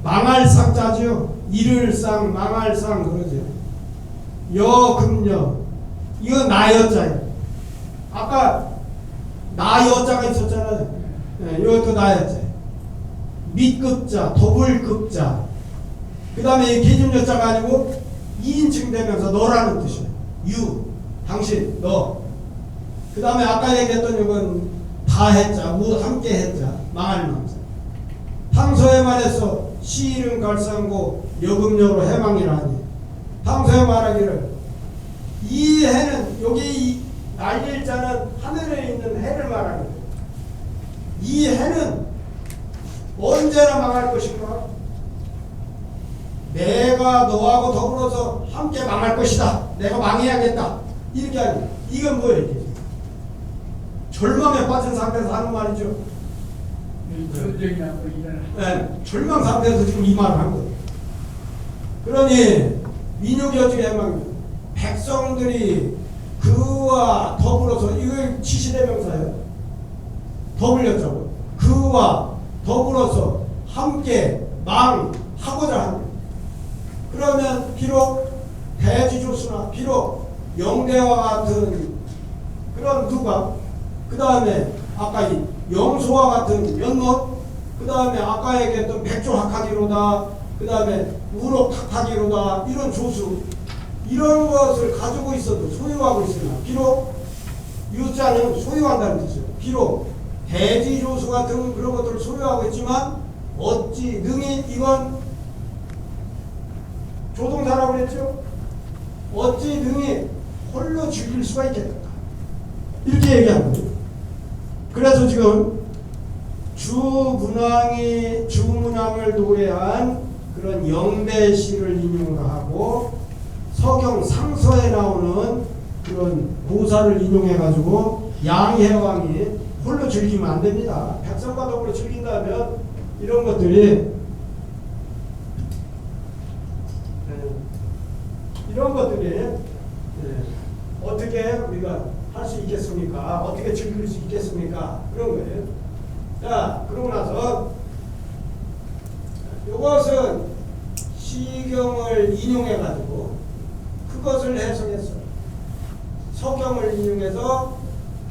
망할 상자죠. 이를상 망할상 그러죠. 여금여 이거 나여자예요. 아까 나여자가 있었잖아요. 네, 이것도 나여자. 밑급자, 더블급자. 그 다음에 계집여자가 아니고 2인칭 대명사 너라는 뜻이에요. 유, 당신, 너. 그 다음에 아까 얘기했던 이건 다해자, 함께 해자, 망할 망자. 평소에 말해서 시일은 갈상고 여금여로 해망이라니. 평소에 말하기를 이 해는 여기 날릴 자는 하늘에 있는 해를 말하는 거예요. 이 해는 언제나 망할 것인가? 내가 너하고 더불어서 함께 망할 것이다. 내가 망해야겠다. 이렇게 하니 이건 뭐예요? 이게? 절망에 빠진 상태에서 하는 말이죠. 네, 절망 상태에서 지금 이 말을 한 거예요. 그러니 민족이 어떻게 해망? 백성들이 그와 더불어서 이거 지시대명사예요. 더불렸자고. 그와 더불어서 함께 망하고자 하는 거예요. 그러면 비록 대지조수나 비록 영대와 같은 그런 누가 그 다음에 아까 이 영소와 같은 연못 그 다음에 아까 얘기했던 백조학하기로다 그 다음에 우록탁하기로다 이런 조수 이런 것을 가지고 있어도 소유하고 있으나 비록 유자는 소유한다는 뜻이에요. 비록 대지조수 같은 그런 것들을 소유하고 있지만 어찌 능히 이건 조동사라고 그랬죠. 어찌 능히 홀로 즐길 수가 있겠다. 이렇게 얘기하는 거예요. 그래서 지금 주문왕을 노래한 그런 영대시를 인용을 하고 서경 상서에 나오는 그런 고사를 인용해가지고 양해왕이 홀로 즐기면 안 됩니다. 백성과 더불어 즐긴다면 이런 것들이 어떻게 우리가 할 수 있겠습니까? 어떻게 즐길 수 있겠습니까? 그런 거예요. 자, 그러고 나서 이것은 시경을 인용해가지고 그것을 해석했어요. 서경을 인용해서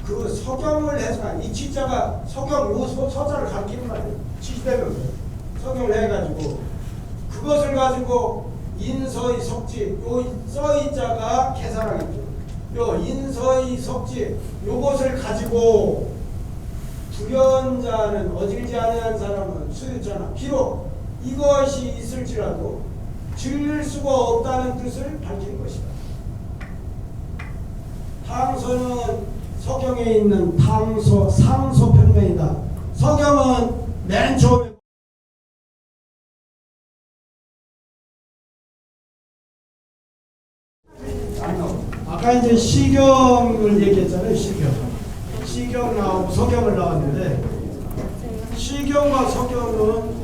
그 서경을 해석한 이 지자가 서경 요 서자를 가리키는 말이에요. 지시대명사 서경을 해가지고 그것을 가지고 인서의 석지 요 써이자가 계산하겠죠. 요 인서의 석지 요것을 가지고 불연자는 어질지 아니한 사람은 수유자나 비록 이것이 있을지라도 즐길 수가 없다는 뜻을 밝힌 것이다. 탕서는 서경에 있는 탕서 상서 편명이다. 서경은 맨 처음에 아까 이제 시경을 얘기했잖아요. 시경 나오고 서경을 나왔는데 시경과 서경은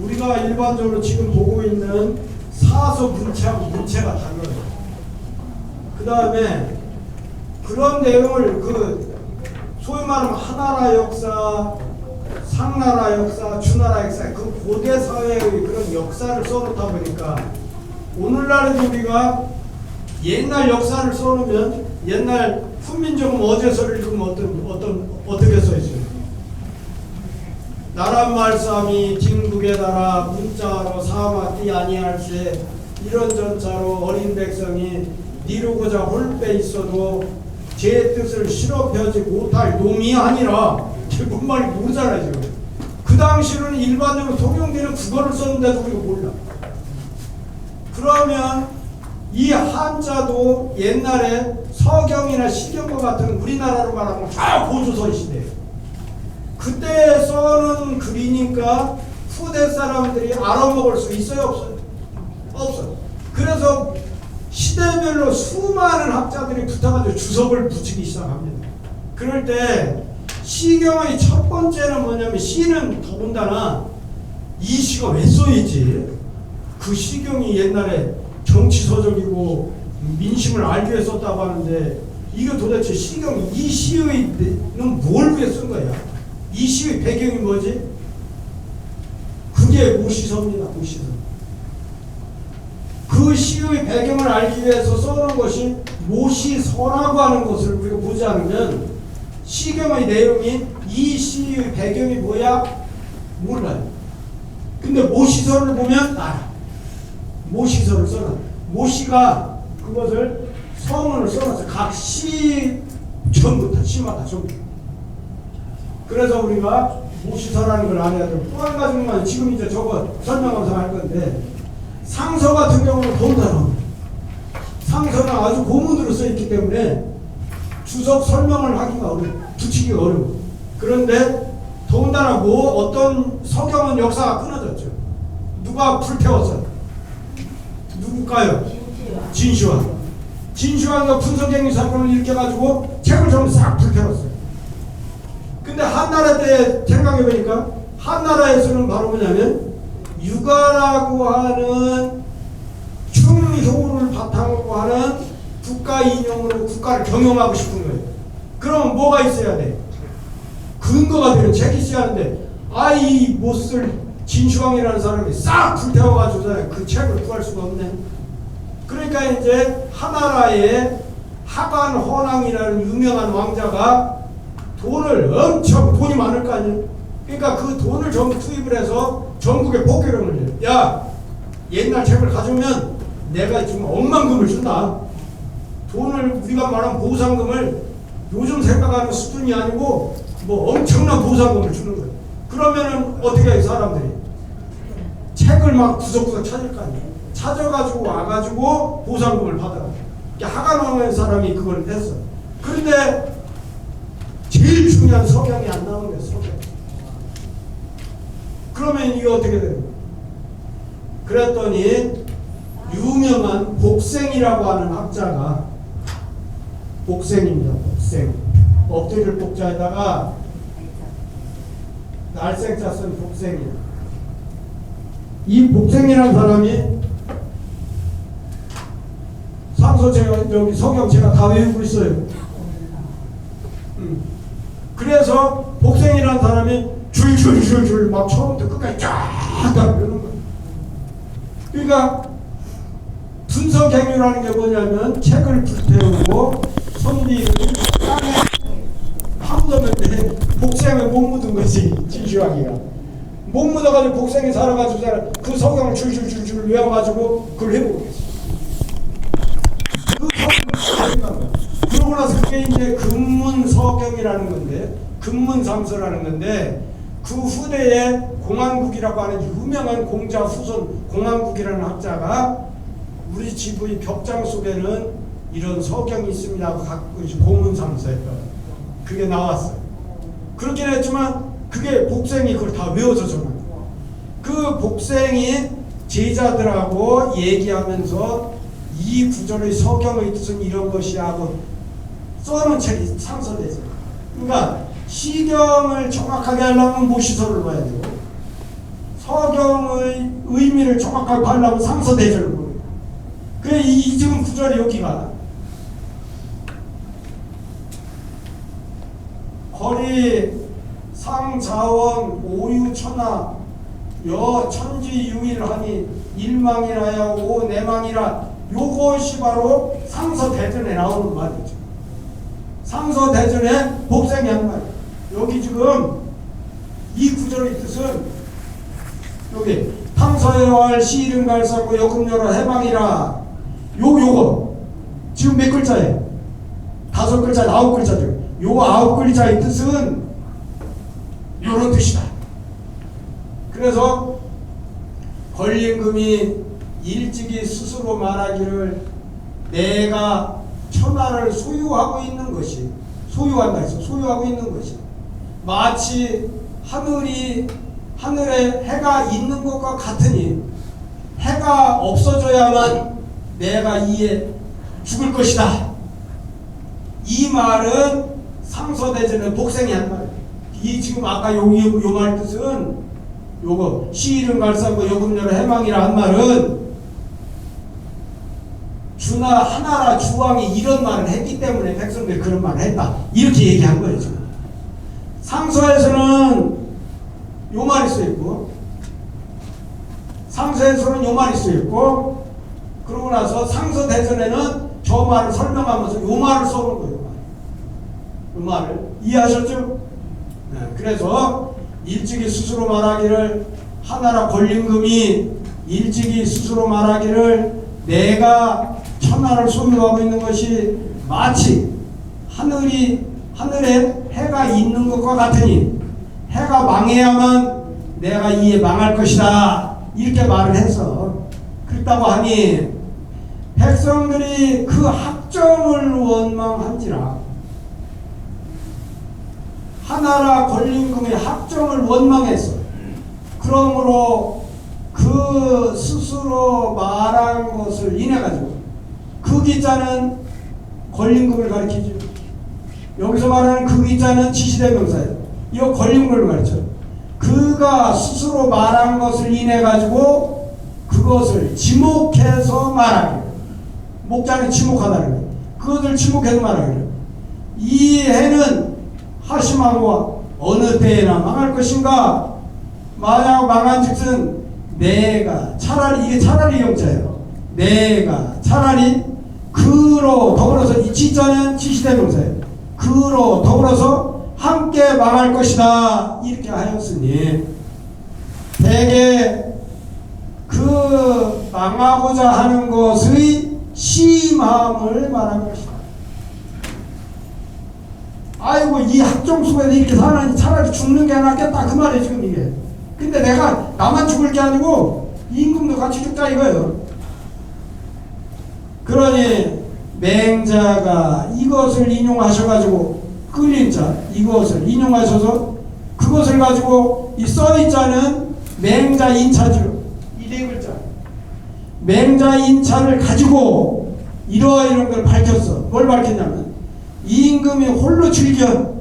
우리가 일반적으로 지금 보고 있는 사서 문체하고 문체가 달라요. 그 다음에 그런 내용을 그 소위 말하면 하나라 역사, 상나라 역사, 주나라 역사 그 고대 사회의 그런 역사를 써놓다 보니까 오늘날에도 우리가 옛날 역사를 써놓으면 옛날 훈민정음 어제서를 읽으면 어떻게 써있어요? 나란말싸미 딩국의 나라 문자로 사마띠 아니할세 이런 전자로 어린 백성이 이루고자 홀빼 있어도 제 뜻을 실업하지 못할 놈이 아니라 뭔 말인지 모르잖아요. 지금 그 당시로는 일반적으로 통용되는 국어를 썼는데도 우리가 몰라. 그러면 이 한자도 옛날에 서경이나 시경과 같은 우리나라로 말하면 다 고조선 시대예요. 그때 써는 글이니까 후대 사람들이 알아먹을 수 있어요? 없어요? 없어요. 그래서 시대별로 수많은 학자들이 붙어가지고 주석을 붙이기 시작합니다. 그럴 때 시경의 첫 번째는 뭐냐면 시는 더군다나 이 시가 왜 써있지? 그 시경이 옛날에 정치서적이고 민심을 알기 위해 썼다고 하는데 이거 도대체 시경 이 시의는 뭘 위해 쓴 거야? 이 시의 배경이 뭐지? 그게 그게 모시서입니다. 모시서. 그 시의 배경을 알기 위해서 써놓은 것이 모시서라고 하는 것을 우리가 보지 않으면 시경의 내용이 이 시의 배경이 뭐야? 몰라요. 근데 모시서를 보면 알아. 모시서를 써놨어. 모시가 그것을 서문을 써놨어. 각 시 전부터 시마다 전부. 그래서 우리가 모시서라는 걸 알아야 되고 또 한 가지만 지금 이제 저거 설명하면서 할 건데 상서 같은 경우는 더군다나 상서는 아주 고문으로 써 있기 때문에 주석 설명을 하기가 어려워. 붙이기가 어려워. 그런데 더군다나 어떤 서경은 역사가 끊어졌죠. 누가 불태웠어요? 누굴까요? 진시황. 진시황이 분석행위 사건을 일으켜가지고 책을 전부 싹 불태웠어요. 근데 한나라 때 생각해보니까 한나라에서는 바로 뭐냐면 유가라고 하는 충효를 바탕으로 하는 국가 인용으로 국가를 경영하고 싶은 거예요. 그럼 뭐가 있어야 돼? 근거가 되는 책이 있어야 하는데 이 못쓸 진시황이라는 사람이 싹 불태워가지고 그 책을 구할 수가 없네. 그러니까 이제 하나라의 하관 헌왕이라는 유명한 왕자가 돈이 많을 거 아니에요. 그러니까 그 돈을 전부 투입을 해서 전국에 복교령을 해요. 야, 옛날 책을 가져오면 내가 지금 억만금을 준다. 돈을 우리가 말하는 보상금을 요즘 생각하는 수준이 아니고 엄청난 보상금을 주는 거예요. 그러면은 어떻게 해요, 사람들이? 책을 막 구석구석 찾을 거 아니에요. 찾아가지고 와가지고 보상금을 받아라. 하관왕의 사람이 그걸 했어. 그런데 제일 중요한 석양이 안 나오는 거예요. 석양. 그러면 이게 어떻게 돼요? 그랬더니 유명한 복생이라고 하는 학자가 복생입니다. 복생. 엎드릴 복자에다가 날생자 쓴 복생이에요. 이 복생이라는 사람이 상서 여기 성경 제가 다 외우고 있어요. 그래서 복생이라는 사람이 줄줄줄줄 막 처음부터 끝까지 쫙 외우는 거예요. 그러니까 분석행위라는 게 뭐냐면 책을 불태우고 선비를 땅에 파묻었는데 복생을 못 묻은 거지. 진시황이가 못 묻어가지고 복생이 살아가지고 그 성경을 줄줄줄줄 외워가지고 그걸 해보고 있어. 그 성경을 그러고 나서 그게 이제 금문서경이라는 건데 금문삼서라는 건데 그 후대에 공항국이라고 하는 유명한 공자 후손 공항국이라는 학자가 우리 지부의 벽장 속에는 이런 서경이 있습니다 하고 갖고 공문삼서에 그게 나왔어요. 그렇긴 했지만 그게 복생이 그걸 다 외워서 전한 거예요. 그 복생이 제자들하고 얘기하면서 이 구절의 서경의 뜻은 이런 것이야 하고 써놓은 책이 상서되죠. 그러니까 시경을 정확하게 하려면 모시서를 봐야 되고 서경의 의미를 정확하게 하려면 상서대절을 보는 거예요. 그래 이 지금 구절이 여기가 거리 상자원 오유천하 여 천지유일하니 일망이라야 오 내망이라 요것이 바로 상서대전에 나오는 말이죠. 상서대전에 복생이 한 말이에요. 여기 지금 이 구절의 뜻은 여기 탕서해왈 시이름 갈사고 여금여러 해망이라 요거 지금 몇 글자예요? 5글자 9글자죠. 요 9글자의 뜻은 요런 뜻이다. 그래서 권림금이 일찍이 스스로 말하기를 내가 천하를 소유하고 있는 것이 소유한다 해서 소유하고 있는 것이 마치 하늘에 해가 있는 것과 같으니 해가 없어져야만 내가 이에 죽을 것이다. 이 말은 상서대전의 복생이 한 말이에요. 이 지금 아까 요 말 뜻은 요거 시이름 갈사고 여금여러 해망이라 한 말은 주나 하나라 주왕이 이런 말을 했기 때문에 백성들이 그런 말을 했다. 이렇게 얘기한 거예요. 지금. 상서에서는 요 말이 써있고 상서에서는 요 말이 쓰였고, 그러고 나서 상서대전에는 저 말을 설명하면서 요 말을 써놓은 거예요. 요 말을 이해하셨죠? 네, 그래서 일찍이 스스로 말하기를, 하나라 권림금이 일찍이 스스로 말하기를 내가 천하를 소유하고 있는 것이 마치 하늘에 해가 있는 것과 같으니 해가 망해야만 내가 이에 망할 것이다, 이렇게 말을 해서 그랬다고 하니 백성들이 그 학정을 원망한지라, 하나라 권림금의 학정을 원망했어. 그러므로 그 스스로 말한 것을 인해 가지고, 그 기자는 권림금을 가리키죠. 여기서 말하는 그 기자는 지시대명사예요. 이거 권림금을 가르쳐. 그가 스스로 말한 것을 인해 가지고 그것을 지목해서 말하기를, 목자는 지목하다는 거예요. 그것을 지목해서 말하기를, 이 해는 하심하고 어느 때에나 망할 것인가. 만약 망한즉슨 내가 차라리, 이게 차라리 영자예요. 내가 차라리 그로 더불어서, 이 지자는 지시대명사예요. 그로 더불어서 함께 망할 것이다, 이렇게 하였으니 대개 그 망하고자 하는 것의 심함을 말한 것이다. 아이고, 이 학종 속에서 이렇게 사느니 차라리 죽는 게 낫겠다, 그 말이에요 지금 이게. 근데 내가 나만 죽을 게 아니고 임금도 같이 죽자 이거예요. 그러니 맹자가 이것을 인용하셔가지고, 끌린 자 이것을 인용하셔서 그것을 가지고 이 써있자는 맹자인차죠. 이 네 글자 맹자인차를 가지고 이러이런 걸 밝혔어. 뭘 밝혔냐면, 임금이 홀로 즐겨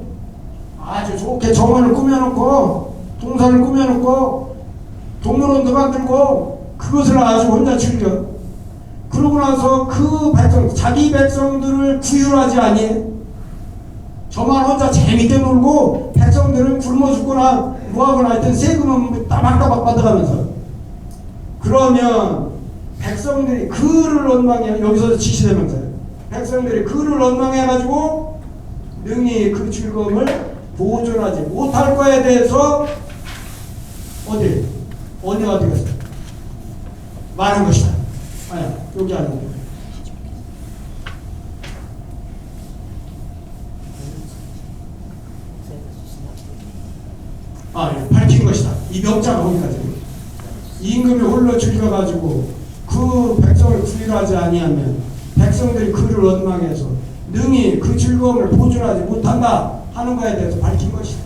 아주 좋게 정원을 꾸며놓고 동산을 꾸며놓고 동물원도 만들고 그것을 아주 혼자 즐겨. 그러고 나서 그 백성, 자기 백성들을 구휼하지 아니해. 저만 혼자 재밌게 놀고 백성들은 굶어 죽거나 뭐하거나 하여튼 세금은 따박따박 받아가면서, 그러면 백성들이 그를 원망해. 여기서 지시대명사예요. 백성들이 그를 원망해가지고 능히 그 즐거움을 보존하지 못할 거에 대해서 어디가 되겠어? 말한 것이다. 아니야, 여기 아닌데. 밝힌 것이다. 이 명자가 거기까지. 임금이 홀로 즐겨가지고 그 백성을 구휼하지 아니하면 백성들이 그를 원망해서 능히 그 즐거움을 보존하지 못한다 하는 것에 대해서 밝힌 것이다.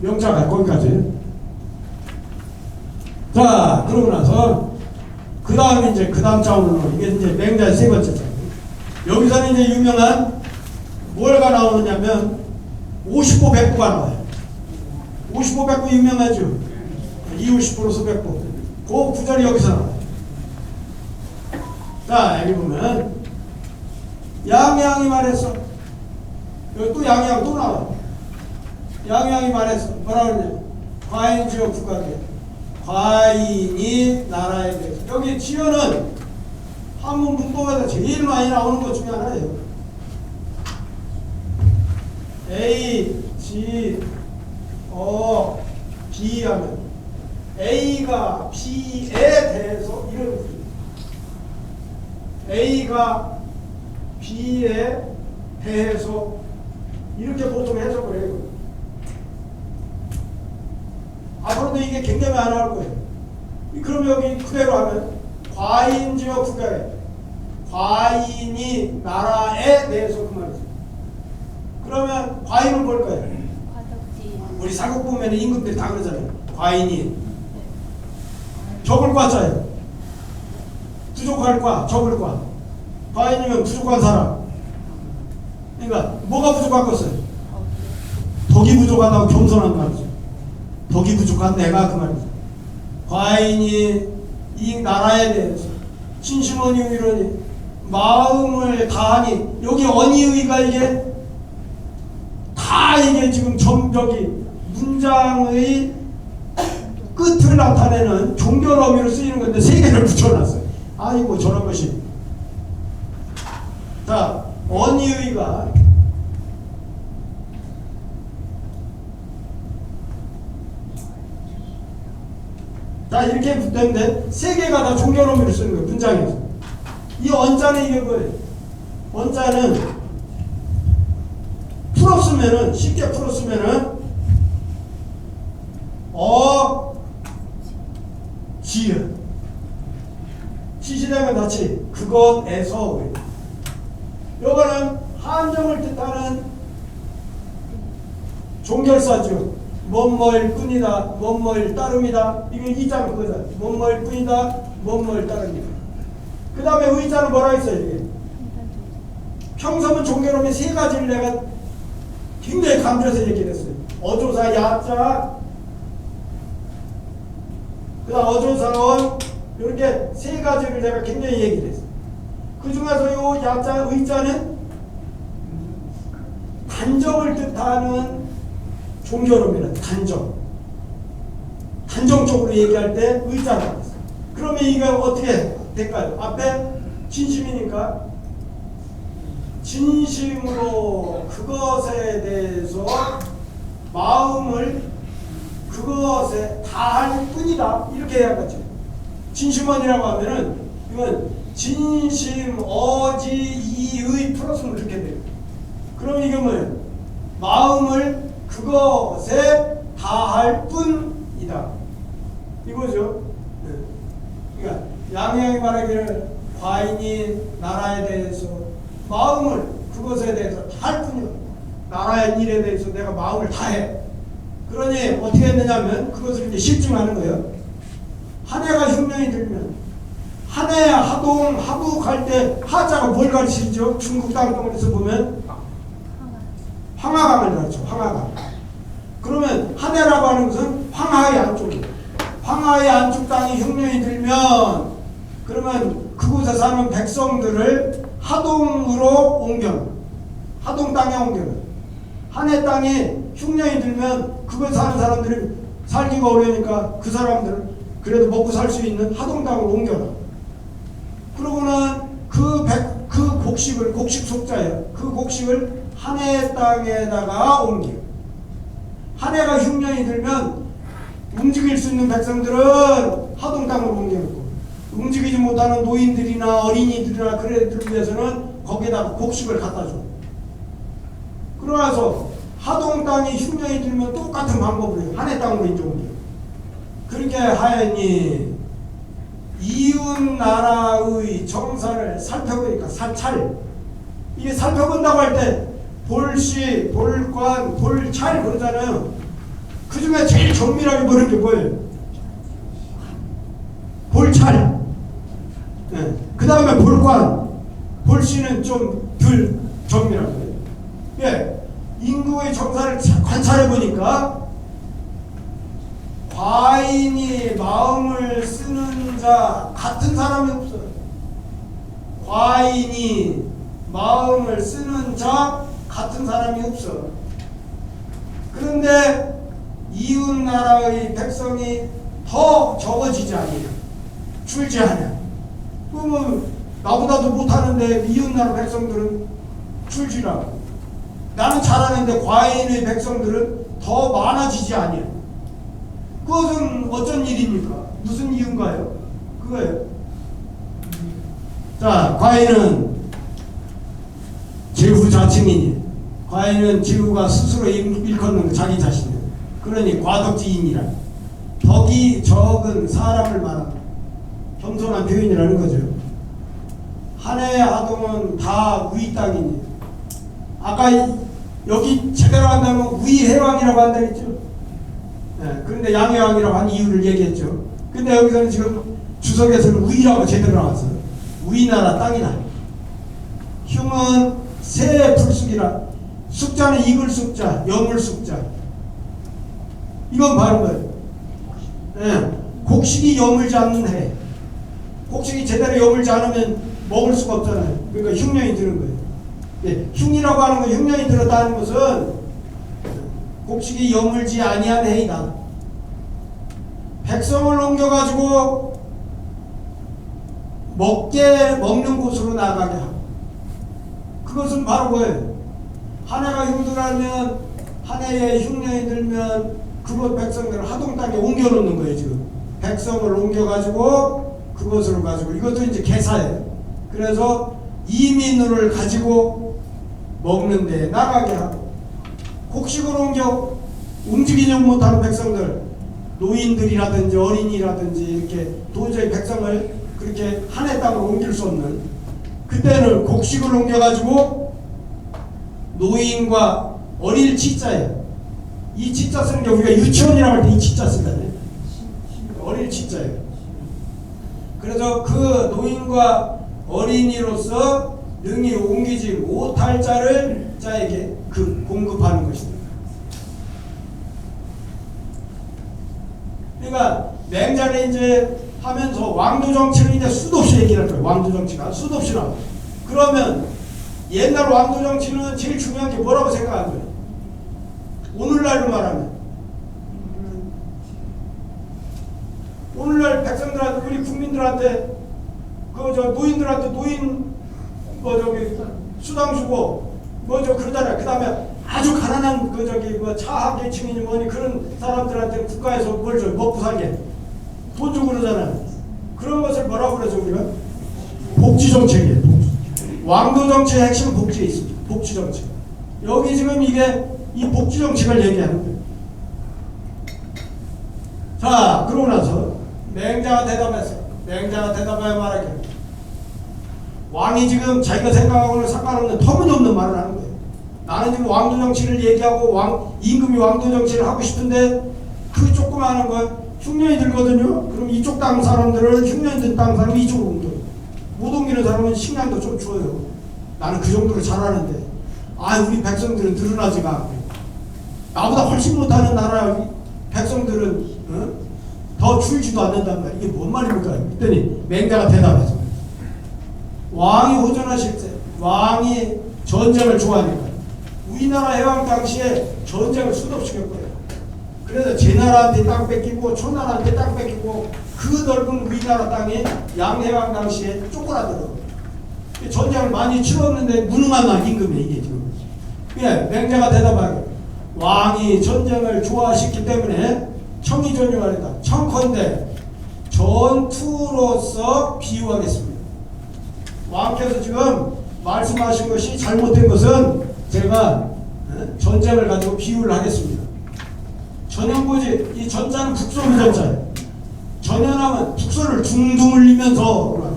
명자가 거기까지. 자, 그러고 나서 그 다음에 이제 그 다음 자문으로, 이게 이제 맹자의 세 번째 자문. 여기서는 이제 유명한 뭐가 나오느냐면 50보 100보가 나와요. 50보 100보 유명하죠. 250 플러스 100보. 그 구절이 여기서 나와요. 자, 여기 보면 양양이 말했어. 여기 또 양양 또 나와요. 양양이 말했어. 뭐라 그러냐? 과인지어 국가대. 과인이 나라에 대해서. 여기 지어는 한문 문법에서 제일 많이 나오는 것 중에 하나예요. A, G, B 하면 A가 B에 대해서 이런 거죠. A가 B에 대해서 이렇게 보통 해석을 해요. 앞으로도 이게 굉장히 안 나올 거예요. 그럼 여기 그대로 하면 과인지어 국가에, 과인이 나라에 대해서 그 말이죠. 그러면 과인은 뭘 거예요? 우리 사국 보면 임금들이 다 그러잖아요. 과인이 적을 과자예요. 부족할 과, 적을 과. 과인이면 부족한 사람. 그러니까 뭐가 부족하겠어요? 덕이 부족하다고 겸손한 말이죠. 덕이 부족한 내가 그 말이죠. 과인이 이 나라에 대해서 진심언이 이러니 마음을 다하니, 여기 언의의가 이게 다 이게 지금 문장의 끝을 나타내는 종결 어미로 쓰이는 건데 세 개를 붙여놨어요. 아이고 저런 것이. 자, 언의가 자 이렇게 붙었는데 세 개가 다 종결 어미로 쓰는 거예요. 문장에서. 이 언자는 이게 뭐예요? 언자는 풀었으면은 쉽게 풀었으면은 지은 시시되면 다치 그것에서 요거는 한정을 뜻하는 종결사죠. 뭐뭐일 뿐이다, 뭐뭐일 따름이다. 이거 이자는 그거다. 뭐뭐일 뿐이다, 뭐뭐일 따름이다. 그 다음에 의자는 뭐라 했어요? 이게 평소문 종결음의 세 가지를 내가 굉장히 강조해서 얘기를 했어요. 어조사 야자, 그 다음 어조사원, 이렇게 세 가지를 내가 굉장히 얘기를 했어요. 그 중에서 요 야자, 의자는 단정을 뜻하는 종결음이라 단정적으로 얘기할 때 의자라고 했어요. 그러면 이거 어떻게 될까요? 앞에 진심이니까 진심으로 그것에 대해서 마음을 그것에 다할 뿐이다 이렇게 해야 하겠죠. 진심원이라고 하면은 이건 진심 어지 이의 플러스는 이렇게 돼요. 그럼 이게 뭐예요? 마음을 그것에 다할 뿐이다 이거죠. 네. 그러니까 양양이 말하기를 과인이 나라에 대해서 마음을 그것에 대해서 다할 뿐이다. 나라의 일에 대해서 내가 마음을 다해. 그러니 어떻게 했느냐면 그것을 이제 실증하는 거예요. 한 해가 흉년이 들면 한 해 하동 하북할 때 하자가 뭘 가르치죠? 중국 땅덩어리에서 보면 황하강을 가르쳐. 황하강. 그러면 한 해라고 하는 것은 황하의 안쪽이에요. 황하의 안쪽 땅이 흉년이 들면 그러면 그곳에 사는 백성들을 하동으로 옮겨. 하동 땅에 옮겨. 한 해 땅에 흉년이 들면 그곳에 사는 사람들이 살기가 어려우니까 그 사람들을 그래도 먹고 살 수 있는 하동 땅으로 옮겨라. 그러고는 그 곡식을, 곡식 속자예요. 그 곡식을 한 해 땅에다가 옮겨. 한 해가 흉년이 들면 움직일 수 있는 백성들은 하동 땅으로 옮겨놓고 움직이지 못하는 노인들이나 어린이들이나 그런 애들을 위해서는 거기에다가 곡식을 갖다 줘. 그러나서 하동 땅이 흉년이 들면 똑같은 방법으로 해요. 한 해 땅으로 이제 옮겨. 그렇게 하였니 이웃 나라의 정사를 살펴보니까 사찰 이게 살펴본다고 할 때 볼시, 볼관, 볼찰 그러잖아요. 그 중에 제일 정밀하게 보는 게 뭐예요? 볼찰. 네. 그 다음에 볼관. 볼시는 좀 덜 정밀하고요. 예. 인구의 정사를 관찰해 보니까 과인이 마음을 쓰는 자 같은 사람이 없어요. 과인이 마음을 쓰는 자 같은 사람이 없어. 그런데 이웃 나라의 백성이 더 적어지지 않냐? 줄지 않냐? 그러면 나보다도 못하는데 이웃 나라 백성들은 줄지라고. 나는 잘하는데 과인의 백성들은 더 많아지지 않냐? 그것은 어쩐 일입니까? 무슨 이유인가요? 그거예요. 자, 과인은 제후 자칭이니 과인은 제후가 스스로 일컫는 자기 자신이에요. 그러니 과덕지인이라 덕이 적은 사람을 말한다. 겸손한 표현이라는 거죠. 한 해 하동은 다 우이 땅이니 아까 여기 제대로 한다면 우이 해왕이라고 한다 했죠. 네, 그런데 양해왕이라고 한 이유를 얘기했죠. 근데 여기서는 지금 주석에서는 우이라고 제대로 나왔어요. 우이나라 땅이다. 흉은 새 풀쑥이라 숙자는 익을 숙자, 여물 숙자. 이건 바로 뭐예요? 네, 곡식이 여물지 않는 해. 곡식이 제대로 여물지 않으면 먹을 수가 없잖아요. 그러니까 흉년이 드는 거예요. 네, 흉이라고 하는 건 흉년이 들었다는 것은 곡식이 여물지 아니한 해이다. 백성을 옮겨가지고 먹는 곳으로 나가게 하고, 그것은 바로 뭐예요? 한 해가 흉들하면, 한 해에 흉년이 들면 그곳 백성들을 하동 땅에 옮겨놓는 거예요. 지금 백성을 옮겨가지고 그것으로 가지고, 이것도 이제 개사예요. 그래서 이민을 가지고 먹는 데 나가게 하고, 곡식을 옮겨 움직이지 못하는 백성들, 노인들이라든지 어린이라든지 이렇게 도저히 백성을 그렇게 한 해 땅으로 옮길 수 없는, 그때는 곡식을 옮겨가지고 노인과 어릴 치자예요. 이 치자 쓰는 게 우리가 유치원이라고 할 때 이 치자 쓰잖아요. 어릴 치자예요. 그래서 그 노인과 어린이로서 능히 옮기지 못할 자에게 공급하는 것입니다. 그러니까 맹자를 이제 하면서 왕도 정치를 이제 수도 없이 얘기를 할 거예요. 왕도 정치가 수도 없이 나와요. 그러면 옛날 왕도 정치는 제일 중요한 게 뭐라고 생각하는 거예요? 오늘날로 말하면, 오늘날 백성들한테, 우리 국민들한테, 노인들한테 노인 수당 주고 그러잖아요. 그 다음에 아주 가난한 차계층이니 뭐니 그런 사람들한테 국가에서 뭘 줘요? 먹고 살게 돈 주고 그러잖아요. 그런 것을 뭐라고 그러죠? 우리가 복지정책이에요. 왕도정책의 핵심은 복지에 있습니다. 복지정책. 여기 지금 이게 이 복지정책을 얘기하는 거예요. 자, 그러고 나서 맹자가 대답했어요. 맹자가 대답하여 말하기를, 왕이 지금 자기가 생각하고는 상관없는 터무니없는 말을 하는 거예요. 나는 지금 왕도정치를 얘기하고 임금이 왕도정치를 하고 싶은데 그 조그마한 거 흉년이 들거든요. 그럼 이쪽 땅 사람들을, 흉년이 든 땅 사람을 이쪽으로 옮겨요. 못 옮기는 사람은 식량도 좀 줘요. 나는 그 정도로 잘하는데, 우리 백성들은 늘어나지가 않고, 나보다 훨씬 못하는 나라 백성들은 더 줄지도 않는단 말이에요. 이게 뭔 말입니까? 그랬더니 맹자가 대답해서, 왕이 호전하실 때, 왕이 전쟁을 좋아하니까 우리나라 해방 당시에 전쟁을 수도 없이 겪어요. 그래서 제 나라한테 땅 뺏기고 초나라한테 땅 뺏기고, 그 넓은 우리나라 땅이 양해방 당시에 쪼그라들어. 전쟁을 많이 치렀는데 무능한 임금이 이게 지금. 맹자가 대답하기, 왕이 전쟁을 좋아하셨기 때문에 청이전이 말했다. 청컨대 전투로서 비유하겠습니다. 왕께서 지금 말씀하신 것이 잘못된 것은 제가 전쟁을 가지고 비유를 하겠습니다. 전연고지, 이 전자는 북소리 전자예요. 전연하면 북소를 둥둥 흘리면서,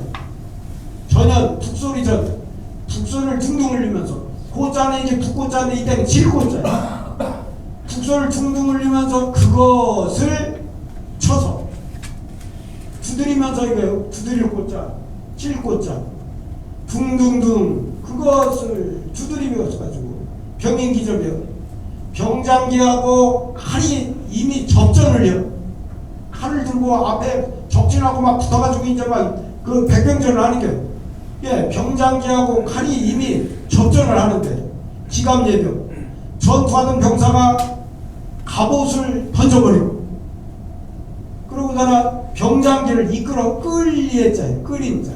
전연, 북소리 전, 북소를 둥둥 흘리면서, 고자는 이제 북고자는 이때는 질고자예요. 북소를 둥둥 흘리면서 그것을 쳐서 두드리면서, 이거요, 두드릴 고자, 질고자, 둥둥둥 그것을 두드리면서 가지고 병인기적이요. 병장기하고 칼이 이미 접전을 해요. 칼을 들고 앞에 적진하고 막 붙어가지고 이제 막 그 백병전을 하는 게, 병장기하고 칼이 이미 접전을 하는데, 기갑예병 전투하던 병사가 갑옷을 던져버리고, 그러고서는 병장기를 이끌어 끌 예자예요. 끌인 자.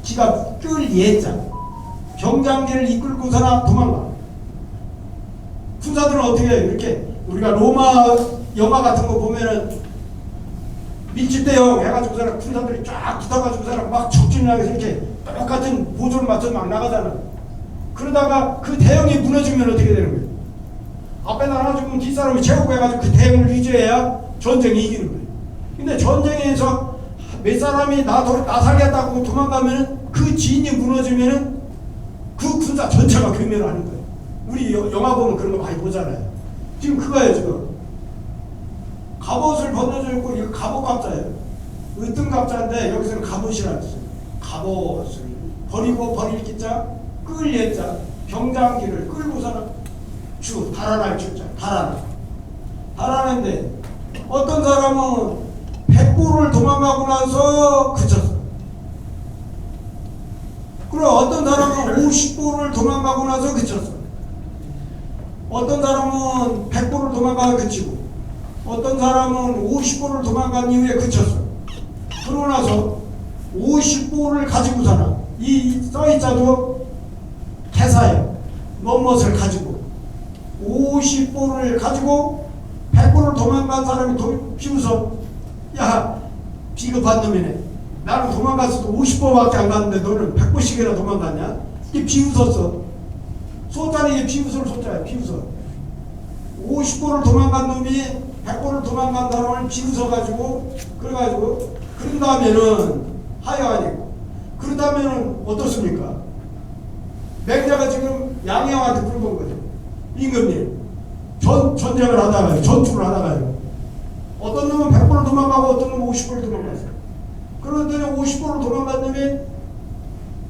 기갑 끌 예자. 병장기를 이끌고서나 도망가. 군사들은 어떻게 해요? 이렇게 우리가 로마 영화 같은 거 보면은 밀집대형 해가지고서는 군사들이 쫙 붙어가지고서는 막 적진을 해서 이렇게 똑같은 보조를 맞춰서 막 나가잖아. 그러다가 그 대형이 무너지면 어떻게 되는 거예요? 앞에 나가 죽으면 뒷사람이 채우고 해가지고 그 대형을 유지해야 전쟁이 이기는 거예요. 근데 전쟁에서 몇 사람이 나 살겠다고 도망가면은 그 진이 무너지면은 그 군사 전체가 괴멸하는 거예요. 우리 영화 보면 그런 거 많이 보잖아요. 지금 그거예요. 지금 갑옷을 벗어주고, 이거 갑옷갑자예요. 으뜸갑자인데 여기서는 갑옷이라는 뜻이에요. 갑옷을 버리고, 버릴 기자, 끌 예자, 병장기를 끌고서는 달아날 주자, 달아낸데, 어떤 사람은 100보를 도망가고 나서 그쳤어. 그리고 어떤 사람은 50보를 도망가고 나서 그쳤어. 어떤 사람은 100보를 도망가서 그치고, 어떤 사람은 50보를 도망간 이후에 그쳤어. 그러고 나서 50보를 가지고 살아. 이 써있자도 대사예요. 뭐뭇을 가지고 50보를 가지고 100보를 도망간 사람이 비웃어. 야, 비겁한 놈이네. 나는 도망갔어도 50보밖에 안 갔는데 너는 100보씩이나 도망갔냐? 이게 비웃었어. 소자는 이게 비웃을 소자야. 비웃어. 50보를 도망간 놈이 100보를 도망간 사람을 비웃어가지고 그래가지고 그런다면은 하여하니까 그렇다면은 어떻습니까? 맹자가 지금 양형한테 물어본 거죠. 임금님 전쟁을 하다가요. 전투를 하다가요. 어떤 놈은 100보를 도망가고 어떤 놈은 50보를 도망갔어요. 그런데 50보를 도망간 놈이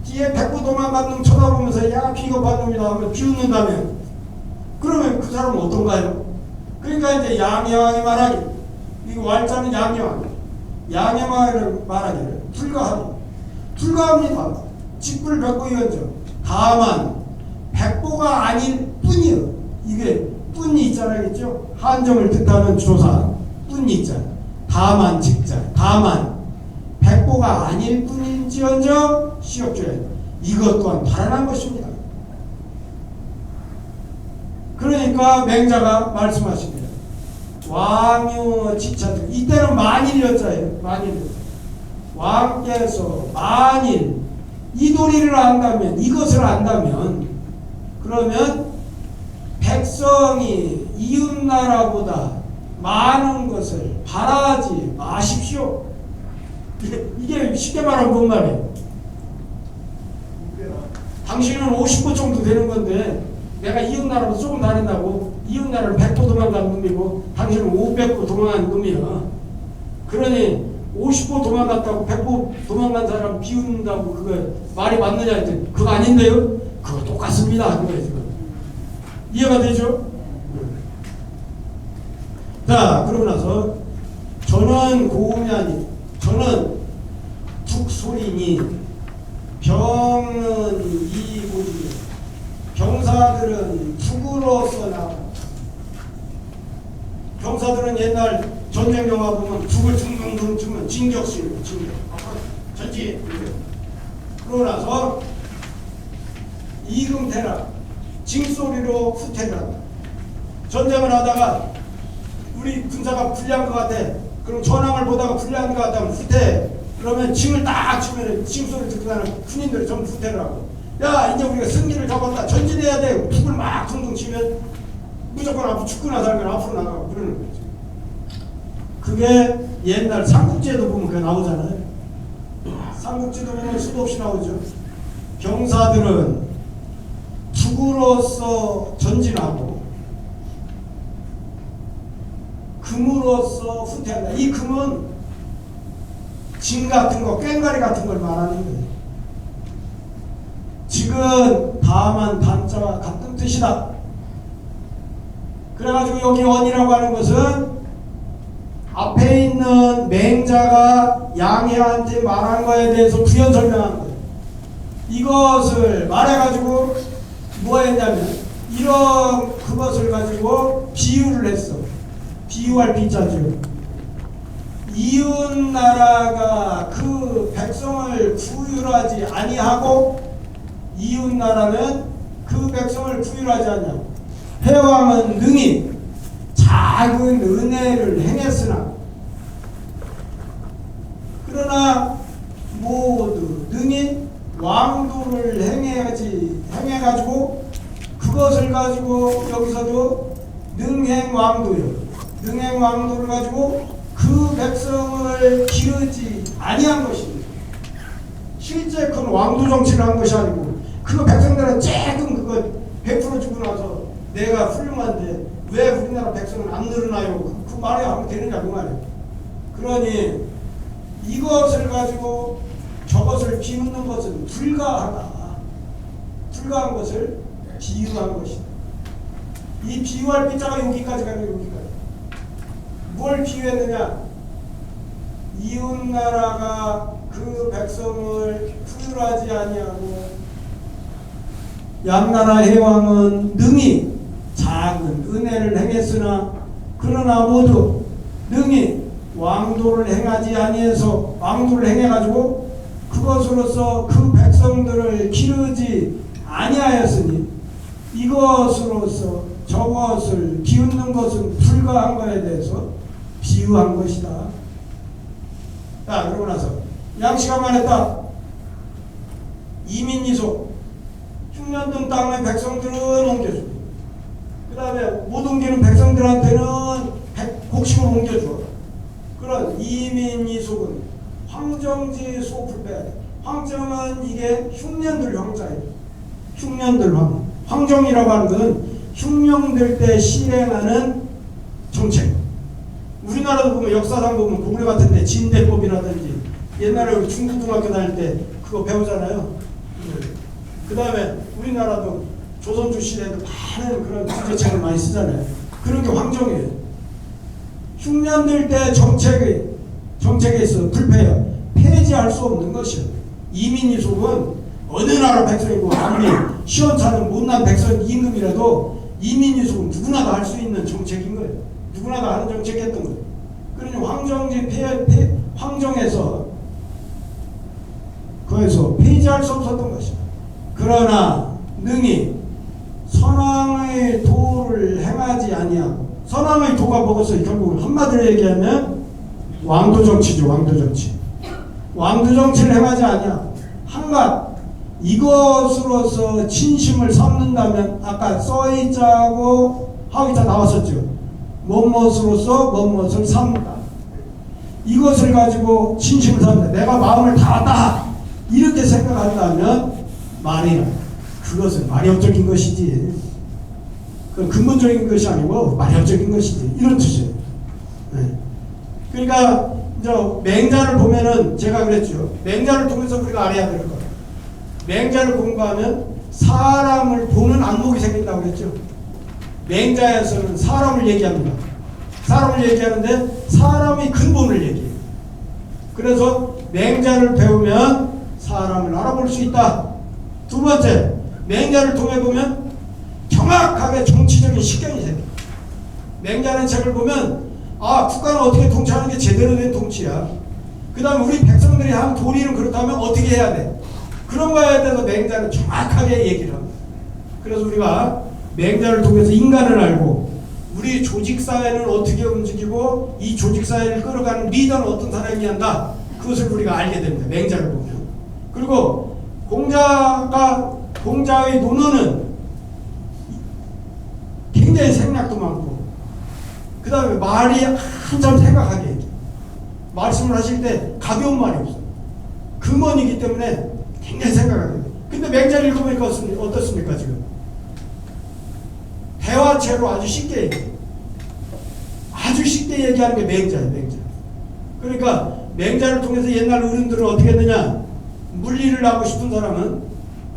뒤에 100보 도망간 놈 쳐다보면서 야 비겁한 놈이다 하면 비웃는다면 그러면 그 사람은 어떤가요? 그러니까 이제 양형이 말하기 이 왈자는 양형을 말하기를 불가합니다. 직불백보위원정 다만 100보가 아닐 뿐이요. 이게 뿐이 있잖아겠죠. 한정을 뜻하는 조사 뿐이 있잖아. 다만 직자 다만 100보가 아닐 뿐인지언정 시역주에 이것 또한 발언한 것입니다. 그러니까 맹자가 말씀하십니다. 왕유 지차들 이때는 만일이었잖아요. 만일 왕께서 만일 이 도리를 안다면 이것을 안다면 그러면 백성이 이웃나라보다 많은 것을 바라지 마십시오. 이게 쉽게 말하면 뭔 말이에요? 당신은 50보 정도 되는 건데 내가 이웃나라보다 조금 다른다고 이웃나라를 100보 도망간 놈이고 당신은 500보 도망간 놈이야. 그러니 50보 도망갔다고 100보 도망간 사람 비웃는다고 그거 말이 맞느냐 했더니 그거 아닌데요? 그거 똑같습니다. 그거예요 지금. 이해가 되죠? 자 그러고 나서 저는 고음이 아니 저는 북소리니 병은 이고지 병사들은 북으로서 나가. 병사들은 옛날 전쟁 영화 보면 북을 둥둥둥 치면 진격수예요. 진격. 전지. 그러고 나서 이금태라 징소리로 후퇴를 한다. 전쟁을 하다가 우리 군사가 불리한 것 같아. 그럼 전황을 보다가 불리한 것 같다면 후퇴. 그러면 징을 딱 치면 징소리 듣고 나는 군인들이 전부 후퇴를 하고 야 이제 우리가 승리를 잡았다. 전진해야 돼. 북을 막 둥둥 치면 무조건 앞으로 죽거나 살거나 앞으로 나가고 그러는 거죠. 그게 옛날 삼국지에도 보면 그게 나오잖아요. 삼국지도 보면 수도 없이 나오죠. 병사들은 북으로서 전진하고 금으로서 후퇴한다. 이 금은 진 같은 거, 꽹과리 같은 걸 말하는 거예요. 지금 다만 단자와 같은 뜻이다. 그래가지고 여기 원이라고 하는 것은 앞에 있는 맹자가 양해한테 말한 거에 대해서 부연 설명한 거예요. 이것을 말해가지고 뭐 했냐면 이런 그것을 가지고 비유를 했어. 비유할 비자죠. 이웃나라가 그 백성을 구휼하지 아니하고 이웃나라는 그 백성을 구휼하지 않냐. 해왕은 능히 작은 은혜를 행했으나 그러나 모두 능히 왕도를 행해가지고 그것을 가지고 여기서도 능행왕도요. 능행왕도를 가지고 그 백성을 기르지 아니한 것입니다. 실제 그건 왕도 정치를 한 것이 아니고 그 백성들은 조금 그거 베풀어주고 나서 내가 훌륭한데 왜 우리나라 백성은 안 늘어나요? 그 말이 하면 되느냐 그 말이에요. 그러니 이것을 가지고 저것을 비웃는 것은 불가하다. 불가한 것을 비유한 것이다. 이 비유할 비자가 여기까지 가는 여기까지. 뭘 비유했느냐? 이웃나라가 그 백성을 구휼하지 아니하고 양나라 해왕은 능히 작은 은혜를 행했으나 그러나 모두 능히 왕도를 행하지 아니해서 왕도를 행해가지고 그것으로서 그 백성들을 기르지 아니하였으니 이것으로서 저것을 기웃는 것은 불가한 것에 대해서 비유한 것이다. 자, 그러고 나서 양씨가 말했다. 이민이소 흉년된 땅의 백성들은 옮겨줘. 그 다음에 못 옮기는 백성들한테는 곡식을 옮겨줘. 그런 이민이속은 황정지 소불배. 황정은 이게 흉년들 황자예요. 흉년들 황정이라고 하는 것은 흉년될 때 실행하는 정책. 우리나라도 보면 역사상 보면 고구려 같은 데 진대법이라든지 옛날에 우리 중고등학교 다닐 때 그거 배우잖아요. 그 다음에 우리나라도 조선조 시대에도 많은 그런 주제책을 많이 쓰잖아요. 그런 게 황정이에요. 흉년될 때 정책에 있어 불패여 폐지할 수 없는 것이요. 이민이속은 어느 나라 백성이고 아무리 시원찮은 못난 백성 임금이라도 이민이속은 누구나 다 할 수 있는 정책인 거예요. 누구나 다 하는 정책이었던 거예요. 그러니 황정에서 거기서 폐지할 수 없었던 것이다. 그러나 능히 선왕의 도를 행하지 아니하고 선왕의 도가 뭐겠어요? 결국 한마디로 얘기하면 왕도 정치죠. 왕도 정치. 왕도 정치를 행하지 아니하고 한갓 이것으로서 진심을 삼는다면 아까 써있자고 하기자 나왔었죠. 무엇으로서 무엇을 삼는다. 이것을 가지고 진심을 삼는다. 내가 마음을 다한다. 이렇게 생각한다면 말이라. 그것은 말협적인 것이지. 그 근본적인 것이 아니고 말협적인 것이지. 이런 뜻이에요. 네. 그러니까 이제 맹자를 보면은 제가 그랬죠. 맹자를 통해서 우리가 알아야 될 거예요. 맹자를 공부하면 사람을 보는 안목이 생긴다고 그랬죠. 맹자에서는 사람을 얘기합니다. 사람을 얘기하는데 사람의 근본을 얘기해요. 그래서 맹자를 배우면 사람을 알아볼 수 있다. 두 번째, 맹자를 통해 보면 정확하게 정치적인 식견이 생겨요. 맹자라는 책을 보면 아, 국가는 어떻게 통치하는 게 제대로 된 통치야. 그 다음에 우리 백성들이 한 도리는 그렇다면 어떻게 해야 돼. 그런 거에 대해서 맹자는 정확하게 얘기를 합니다. 그래서 우리가 맹자를 통해서 인간을 알고 우리 조직사회는 어떻게 움직이고 이 조직사회를 끌어가는 리더는 어떤 사람이 한다. 그것을 우리가 알게 됩니다. 맹자를 보면. 그리고 공자의 논어는 굉장히 생략도 많고 그 다음에 말이 한참 생각하게 해요. 말씀을 하실 때 가벼운 말이 없어요. 금언이기 때문에 굉장히 생각하게 돼요. 근데 맹자를 읽어보니까 어떻습니까 지금? 대화체로 아주 쉽게 얘기해요. 아주 쉽게 얘기하는 게 맹자예요. 맹자. 그러니까 맹자를 통해서 옛날 어른들은 어떻게 했느냐. 물리를 하고 싶은 사람은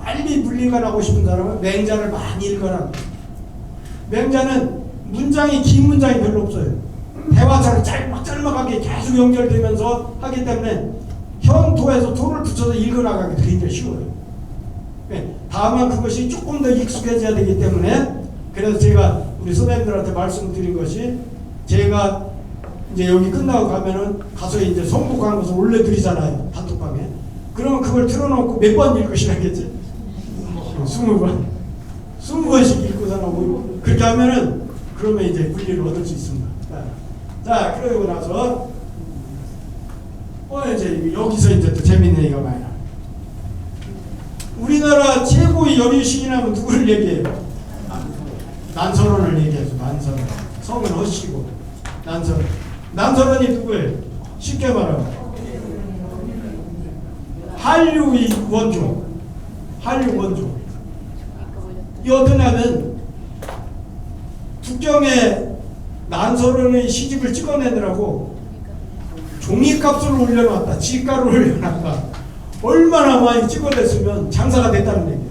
빨리 물리가 나고 싶은 사람은 맹자를 많이 읽어라. 맹자는 문장이 긴 문장이 별로 없어요. 대화처럼 짤막하게 계속 연결되면서 하기 때문에 현토에서 토를 붙여서 읽어나가기 굉장히 쉬워요. 다만 그것이 조금 더 익숙해져야 되기 때문에 그래서 제가 우리 선생님들한테 말씀드린 것이 제가 이제 여기 끝나고 가면은 가서 이제 성북한 것을 올려드리잖아요. 단톡방에. 그러면 그걸 틀어놓고 몇 번 읽으시라겠지? 20번. 20번씩 읽고서 나오고 그렇게 하면은 그러면 이제 분리를 얻을 수 있습니다. 자, 그러고 나서 이제 여기서 이제 또 재밌는 얘기가 많이 나. 우리나라 최고의 여류시인하면 누구를 얘기해요? 난설원을 얘기하죠. 난설원. 성은 허씨고 난설원. 난설원이 누구예요? 쉽게 말하면 한류의 원조. 한류 원조. 이 어떠냐면 북경에 난설원의 시집을 찍어내느라고 종이값을 올려놨다. 지가를 올려놨다. 얼마나 많이 찍어냈으면 장사가 됐다는 얘기예요.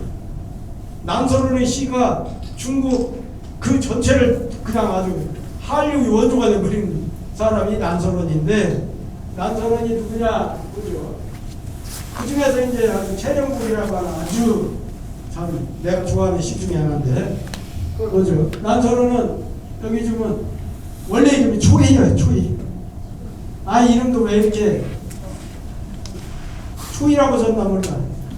난설원의 시가 중국 그 전체를 그냥 아주 한류의 원조가 되어버린 사람이 난설원인데 난설원이 누구냐? 그죠? 그 중에서 이제 아주 최령국이라고 하는 아주 참 내가 좋아하는 시 중에 하나인데 그거죠. 난설원은 여기 지금 원래 이름이 초희예요. 초희. 아 이름도 왜 이렇게 초이라고 썼나 몰라.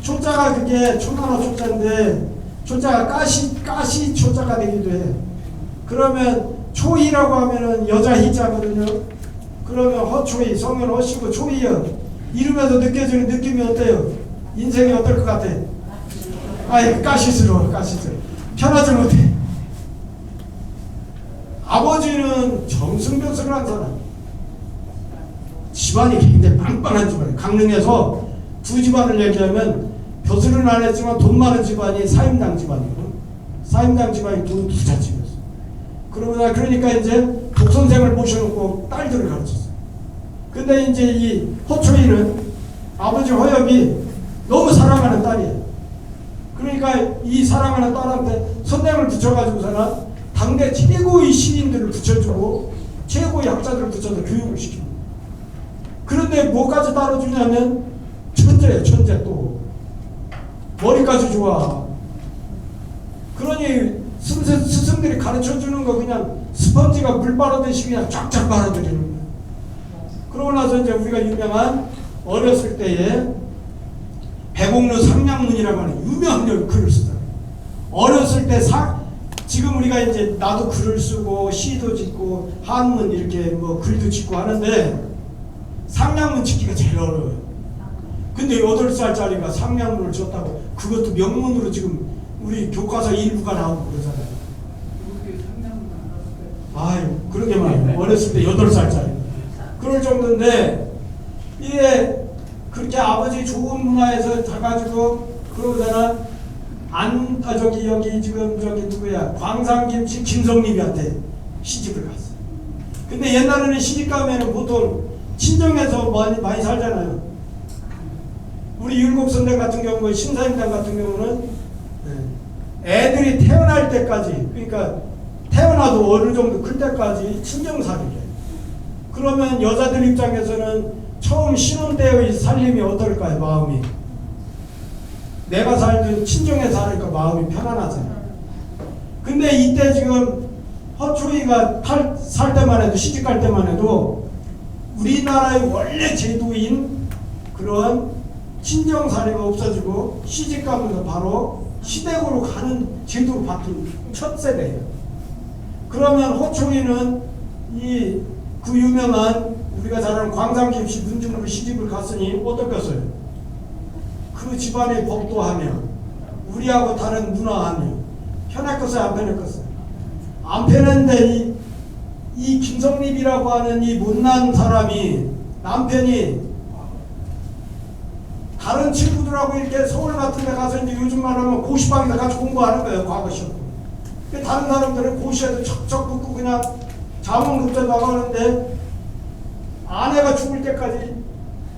초자가 그게 초나라 초자인데 초자가 가시 초자가 되기도 해. 그러면 초이라고 하면은 여자 희자거든요. 그러면 허초이 성은 허시고 초이요. 이름에서 느껴지는 느낌이 어때요? 인생이 어떨 것 같아? 아이 가시스러워. 편하지 못해. 아버지는 정승병설한 사람. 집안이 굉장히 빵빵한 집안이에요. 강릉에서 두 집안을 얘기하면 벼슬은 안 했지만 돈 많은 집안이 사임당 집안이고 사임당 집안이 돈 부잣집이었어요. 그러니까 이제 독선생을 모셔놓고 딸들을 가르쳤어요. 근데 이제 이 허초이는 아버지 허엽이 너무 사랑하는 딸이에요. 그러니까 이 사랑하는 딸한테 선생을 붙여가지고서는 당대 최고의 시인들을 붙여주고 최고의 학자들을 붙여서 교육을 시킵니다. 그런데 뭐까지 따라주냐면 천재예요. 천재. 또 머리까지 좋아. 그러니 스승들이 가르쳐주는 거 그냥 스펀지가 물 빨아들이시 그냥 쫙쫙 빨아들이는 거예요. 그러고 나서 이제 우리가 유명한 어렸을 때에 백옥루 상량문이라고 하는 유명한 글을 쓰잖아요. 어렸을 때 지금 우리가 이제 나도 글을 쓰고 시도 짓고 한문 이렇게 뭐 글도 짓고 하는데 상량문 짓기가 제일 어려워요. 근데 8살짜리가 상량문을 줬다고 그것도 명문으로 지금 우리 교과서 일부가 나오고 그러잖아요. 아유 그러게 말이에요. 어렸을 때 8살짜리 그럴 정도인데 이게 그렇게 아버지 좋은 문화에서 가가지고 그러잖아. 여기 지금 누구야 광산김씨 김성립이한테 시집을 갔어. 근데 옛날에는 시집 가면은 보통 친정에서 많이 살잖아요. 우리 율곡선생 같은 경우, 신사임당 같은 경우는 애들이 태어날 때까지, 그러니까 태어나도 어느 정도 클 때까지 친정살이래. 그러면 여자들 입장에서는 처음 신혼 때의 살림이 어떨까요? 마음이. 내가 살든 친정에 살니까 마음이 편안하잖아요. 근데 이때 지금 허초이가 살 때만 해도, 시집 갈 때만 해도 우리나라의 원래 제도인 그런 친정살이가 없어지고 시집 가면서 바로 시댁으로 가는 제도로 바뀐 첫 세대예요. 그러면 허초이는 그 유명한 우리가 잘 아는 광산김씨 문중으로 시집을 갔으니 어떻겠어요? 그 집안의 법도 하며 우리하고 다른 문화하며 편했겠어요? 안 편했겠어요? 안 편했는데 이 김성립이라고 하는 이 못난 사람이 남편이 다른 친구들하고 이렇게 서울 같은 데 가서 이제 요즘 말하면 고시방에서 같이 공부하는 거예요. 과거 시험. 다른 사람들은 고시에도 척척 붙고 그냥 자문급제 나가는데 아내가 죽을 때까지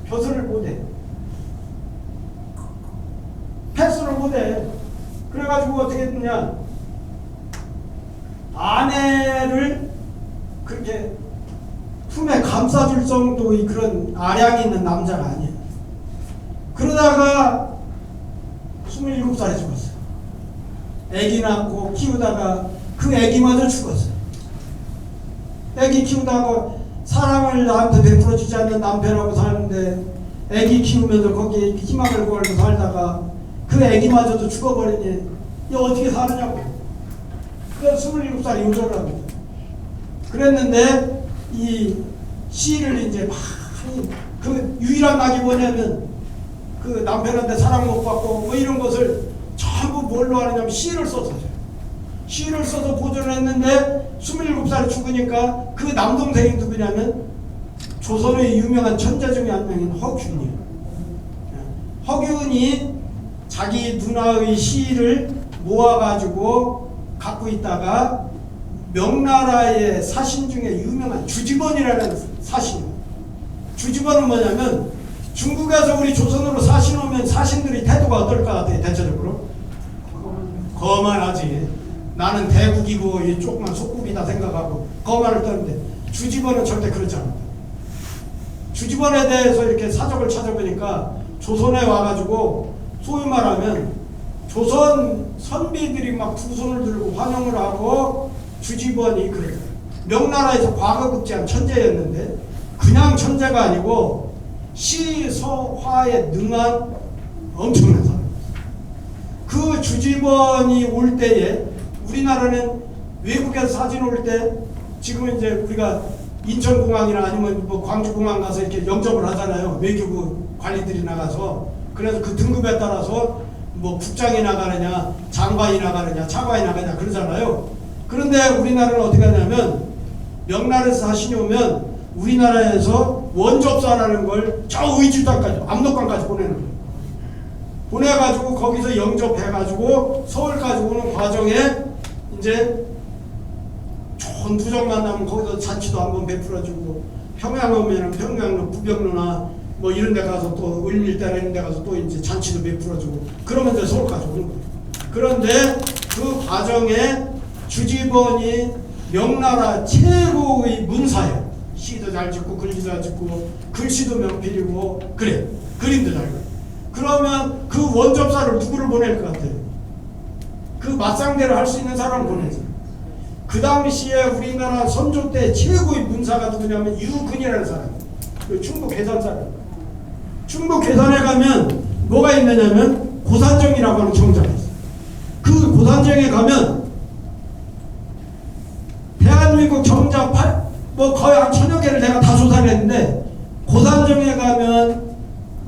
벼슬을 못해. 패스를 못해. 그래가지고 어떻게 했느냐. 아내를 그렇게 품에 감싸줄 정도의 그런 아량이 있는 남자가 아니에요. 그러다가 27살에 죽었어요. 애기 낳고 키우다가 그 애기마저 죽었어요. 애기 키우다가 사랑을 나한테 베풀어주지 않는 남편하고 사는데 애기 키우면서 거기에 희망을 걸고 살다가 그 애기마저도 죽어버리니 이 어떻게 사느냐고. 그래서 27살에 요절을 합니다. 그랬는데 이 시를 이제 많이 그 유일한 낙이 뭐냐면 그 남편한테 사랑 못 받고 뭐 이런 것을 전부 뭘로 하느냐면 시를 써서 시를 써서 보존을 했는데 27살에 죽으니까 그 남동생이 누구냐면 조선의 유명한 천재 중에 한 명인 허균이에요. 허균이 자기 누나의 시를 모아가지고 갖고 있다가 명나라의 사신 중에 유명한 주지번이라는 사신이에요. 주지번은 뭐냐면 중국에서 우리 조선으로 사신 오면 사신들이 태도가 어떨 것 같아요? 대체적으로 거만하지. 나는 대국이고 이 조그만 속국이다 생각하고 거만을 떠는데 주지번은 절대 그렇지 않아요. 주지번에 대해서 이렇게 사적을 찾아보니까 조선에 와가지고 소위 말하면 조선 선비들이 막 두 손을 들고 환영을 하고 주지번이 그래요. 명나라에서 과거급제한 천재였는데 그 그냥 천재가 아니고 시서화에 능한 엄청난 사람. 그 주지번이 올 때에 우리나라는 외국에서 사진 올 때 지금 이제 우리가 인천공항이나 아니면 뭐 광주공항 가서 이렇게 영접을 하잖아요. 외교부 관리들이 나가서. 그래서 그 등급에 따라서 뭐 국장이 나가느냐, 장관이 나가느냐, 차관이 나가느냐 그러잖아요. 그런데 우리나라는 어떻게 하냐면 명나라에서 사신이 오면 우리나라에서 원접사라는 걸 저 의주단까지 압록강까지 보내는 거예요. 보내가지고 거기서 영접해가지고 서울까지 오는 과정에 이제 좋은 부정 만나면 거기서 잔치도 한번 베풀어주고 평양 오면 평양로 부병로나 뭐 이런 데 가서 또 을밀대나 이런 데 가서 또 이제 잔치도 베풀어주고 그러면 이제 서울까지 오는 거예요. 그런데 그 과정에 주지번이 명나라 최고의 문사예요. 시도 잘 짓고 글도 잘 짓고 글씨도 명필이고 그래 그림도 잘 그려. 그러면 그 원접사를 누구를 보낼 것 같아요? 그 맞상대를 할 수 있는 사람을 보내죠. 그 당시에 우리나라 선조 때 최고의 문사가 누구냐면 유근이라는 사람. 그 충북 괴산 사람. 충북 괴산에 가면 뭐가 있느냐면 고산정이라고 하는 정자가 있어요. 그 고산정에 가면 대한민국 정자 뭐 거의 한 1000여 개를 제가 다 조사를 했는데 고산정에 가면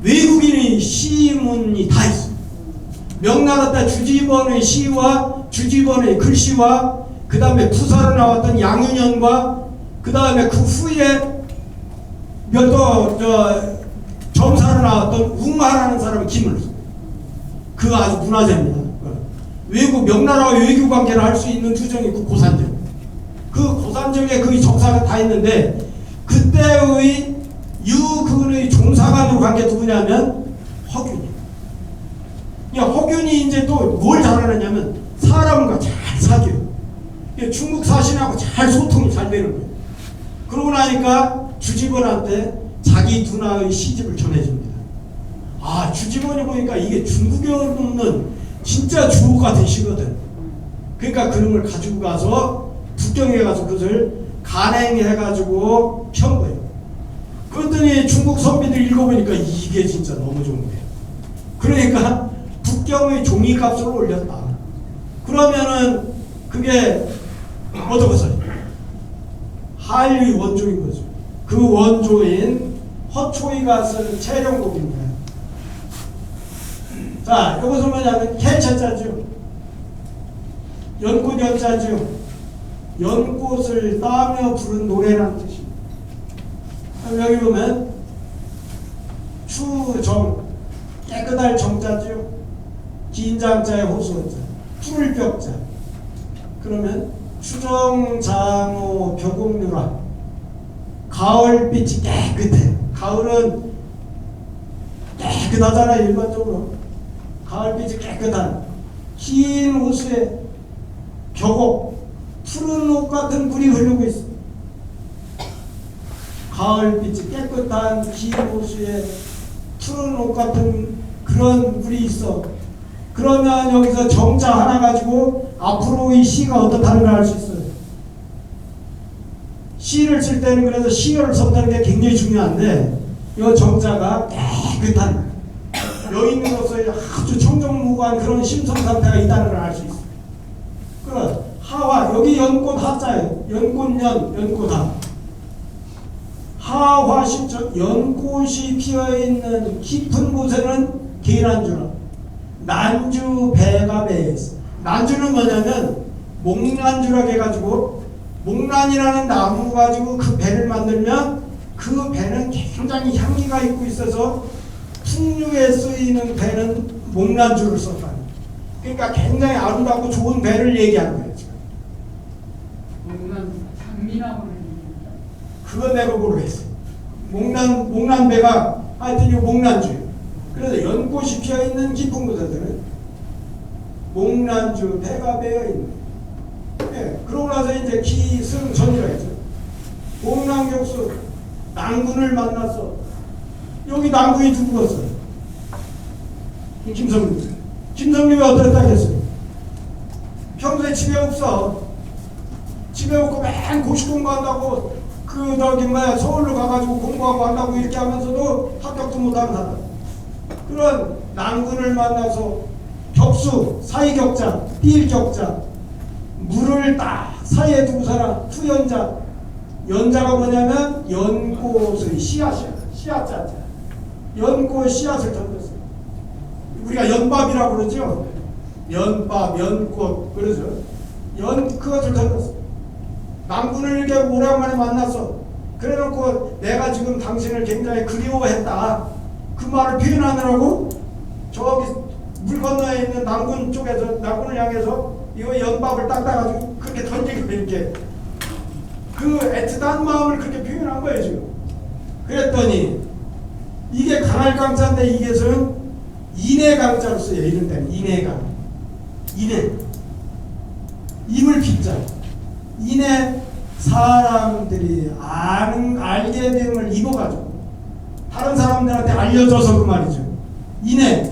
외국인의 시문이 다 있어요. 명나라 때 주지번의 시와 주지번의 글씨와 그 다음에 부사로 나왔던 양윤현과 그 다음에 그 후에 점사로 나왔던 웅하라는 사람이 김을 써. 그 아주 문화재입니다. 외국 명나라와 외교 관계를 할 수 있는 투정이 그 고산정. 그 고산정에 그 정사가 다 있는데 그때의 유근의 종사관으로 간 게 누구냐면 허균이. 허균이 이제 또 뭘 잘하느냐면 사람과 잘 사귀어요. 중국 사신하고 잘 소통이 잘 되는 거예요. 그러고 나니까 주지번한테 자기 누나의 시집을 전해줍니다. 아, 주지번이 보니까 이게 중국에 없는 진짜 주옥 같은 시거든. 그러니까 그림을 가지고 가서 북경에 가서 그것을 간행해가지고 편 거예요. 그랬더니 중국 선비들 읽어보니까 이게 진짜 너무 좋은 거예요. 그러니까 북경의 종이값을 올렸다. 그러면은 그게 어떠겠어요? 한류의 원조인 거죠. 그 원조인 허초이가 쓴 채령곡입니다. 자, 이것은 뭐냐면 개체자죠. 연꽃 연자죠. 연꽃을 따며 부른 노래라는 뜻입니다. 여기 보면 추정 깨끗할 정자죠. 긴장자의 호수자 푸를 벽자. 그러면 추정장호 벽옥류라 가을빛이 깨끗해. 가을은 깨끗하잖아요. 일반적으로 가을빛이 깨끗한 긴 호수에 벽옥 푸른 옷 같은 물이 흐르고 있어. 가을빛이 깨끗한 긴 호수에 푸른 옷 같은 그런 물이 있어. 그러면 여기서 정자 하나 가지고 앞으로 이 시가 어떻다는 걸 알 수 있어요. 시를 쓸 때는 그래서 시어를 섞는 게 굉장히 중요한데 이 정자가 깨끗한 여인으로서의 아주 청정무구한 그런 심성 상태가 있다는 걸 알 수 있어요. 그럼 하와 여기 연꽃 하자예요. 연꽃연 연꽃하 하화심청 연꽃이 피어있는 깊은 곳에는 계란주라 난주 배가 배있어. 난주는 뭐냐면 목난주라고 해가지고 목난이라는 나무 가지고 그 배를 만들면 그 배는 굉장히 향기가 있고 있어서 풍류에 쓰이는 배는 목난주를 썼다. 그러니까 굉장히 아름답고 좋은 배를 얘기하는 거예요. 지금. 목난 장미나무를 얘기합니다. 그건 내가 모르겠어. 목난배가 하여튼 이 목난주예요. 그래서 연꽃이 피어있는 깊은 곳에서는 목난주 배가 배어있는. 예, 그러고 나서 이제 기승전이라 했죠. 목난격수 낭군을 만났어. 여기 낭군이 누구였어? 김성립. 김성립이 어떻다 했어요? 평소에 집에 없어. 집에 없고 맨 고시 공부한다고 서울로 가가지고 공부하고 한다고 이렇게 하면서도 합격도 못하는 사람. 그런 난군을 만나서 격수, 사이격자, 삘격자, 물을 딱 사이에 두고 살아. 투연자. 연자가 뭐냐면 연꽃의 씨앗이야. 씨앗자자. 연꽃 씨앗을 던졌어요. 우리가 연밥이라고 그러죠. 연밥, 연꽃 그러죠. 그것을 던졌어. 남군을 이렇게 오랜만에 만났어. 그래놓고 내가 지금 당신을 굉장히 그리워했다. 그 말을 표현하느라고 저기 물 건너에 있는 남군 쪽에서 남군을 향해서 이거 연밥을 닦아가지고 그렇게 던지고 이렇게 그 애틋한 마음을 그렇게 표현한 거예요 지금. 그랬더니 이게 강할 강자인데 이게서는 인해 강자로 써요. 이런 때는 인해강. 인해. 입을 빗자. 인해 사람들이 알게 됨을 입어가지고 다른 사람들한테 알려줘서 그 말이죠. 인해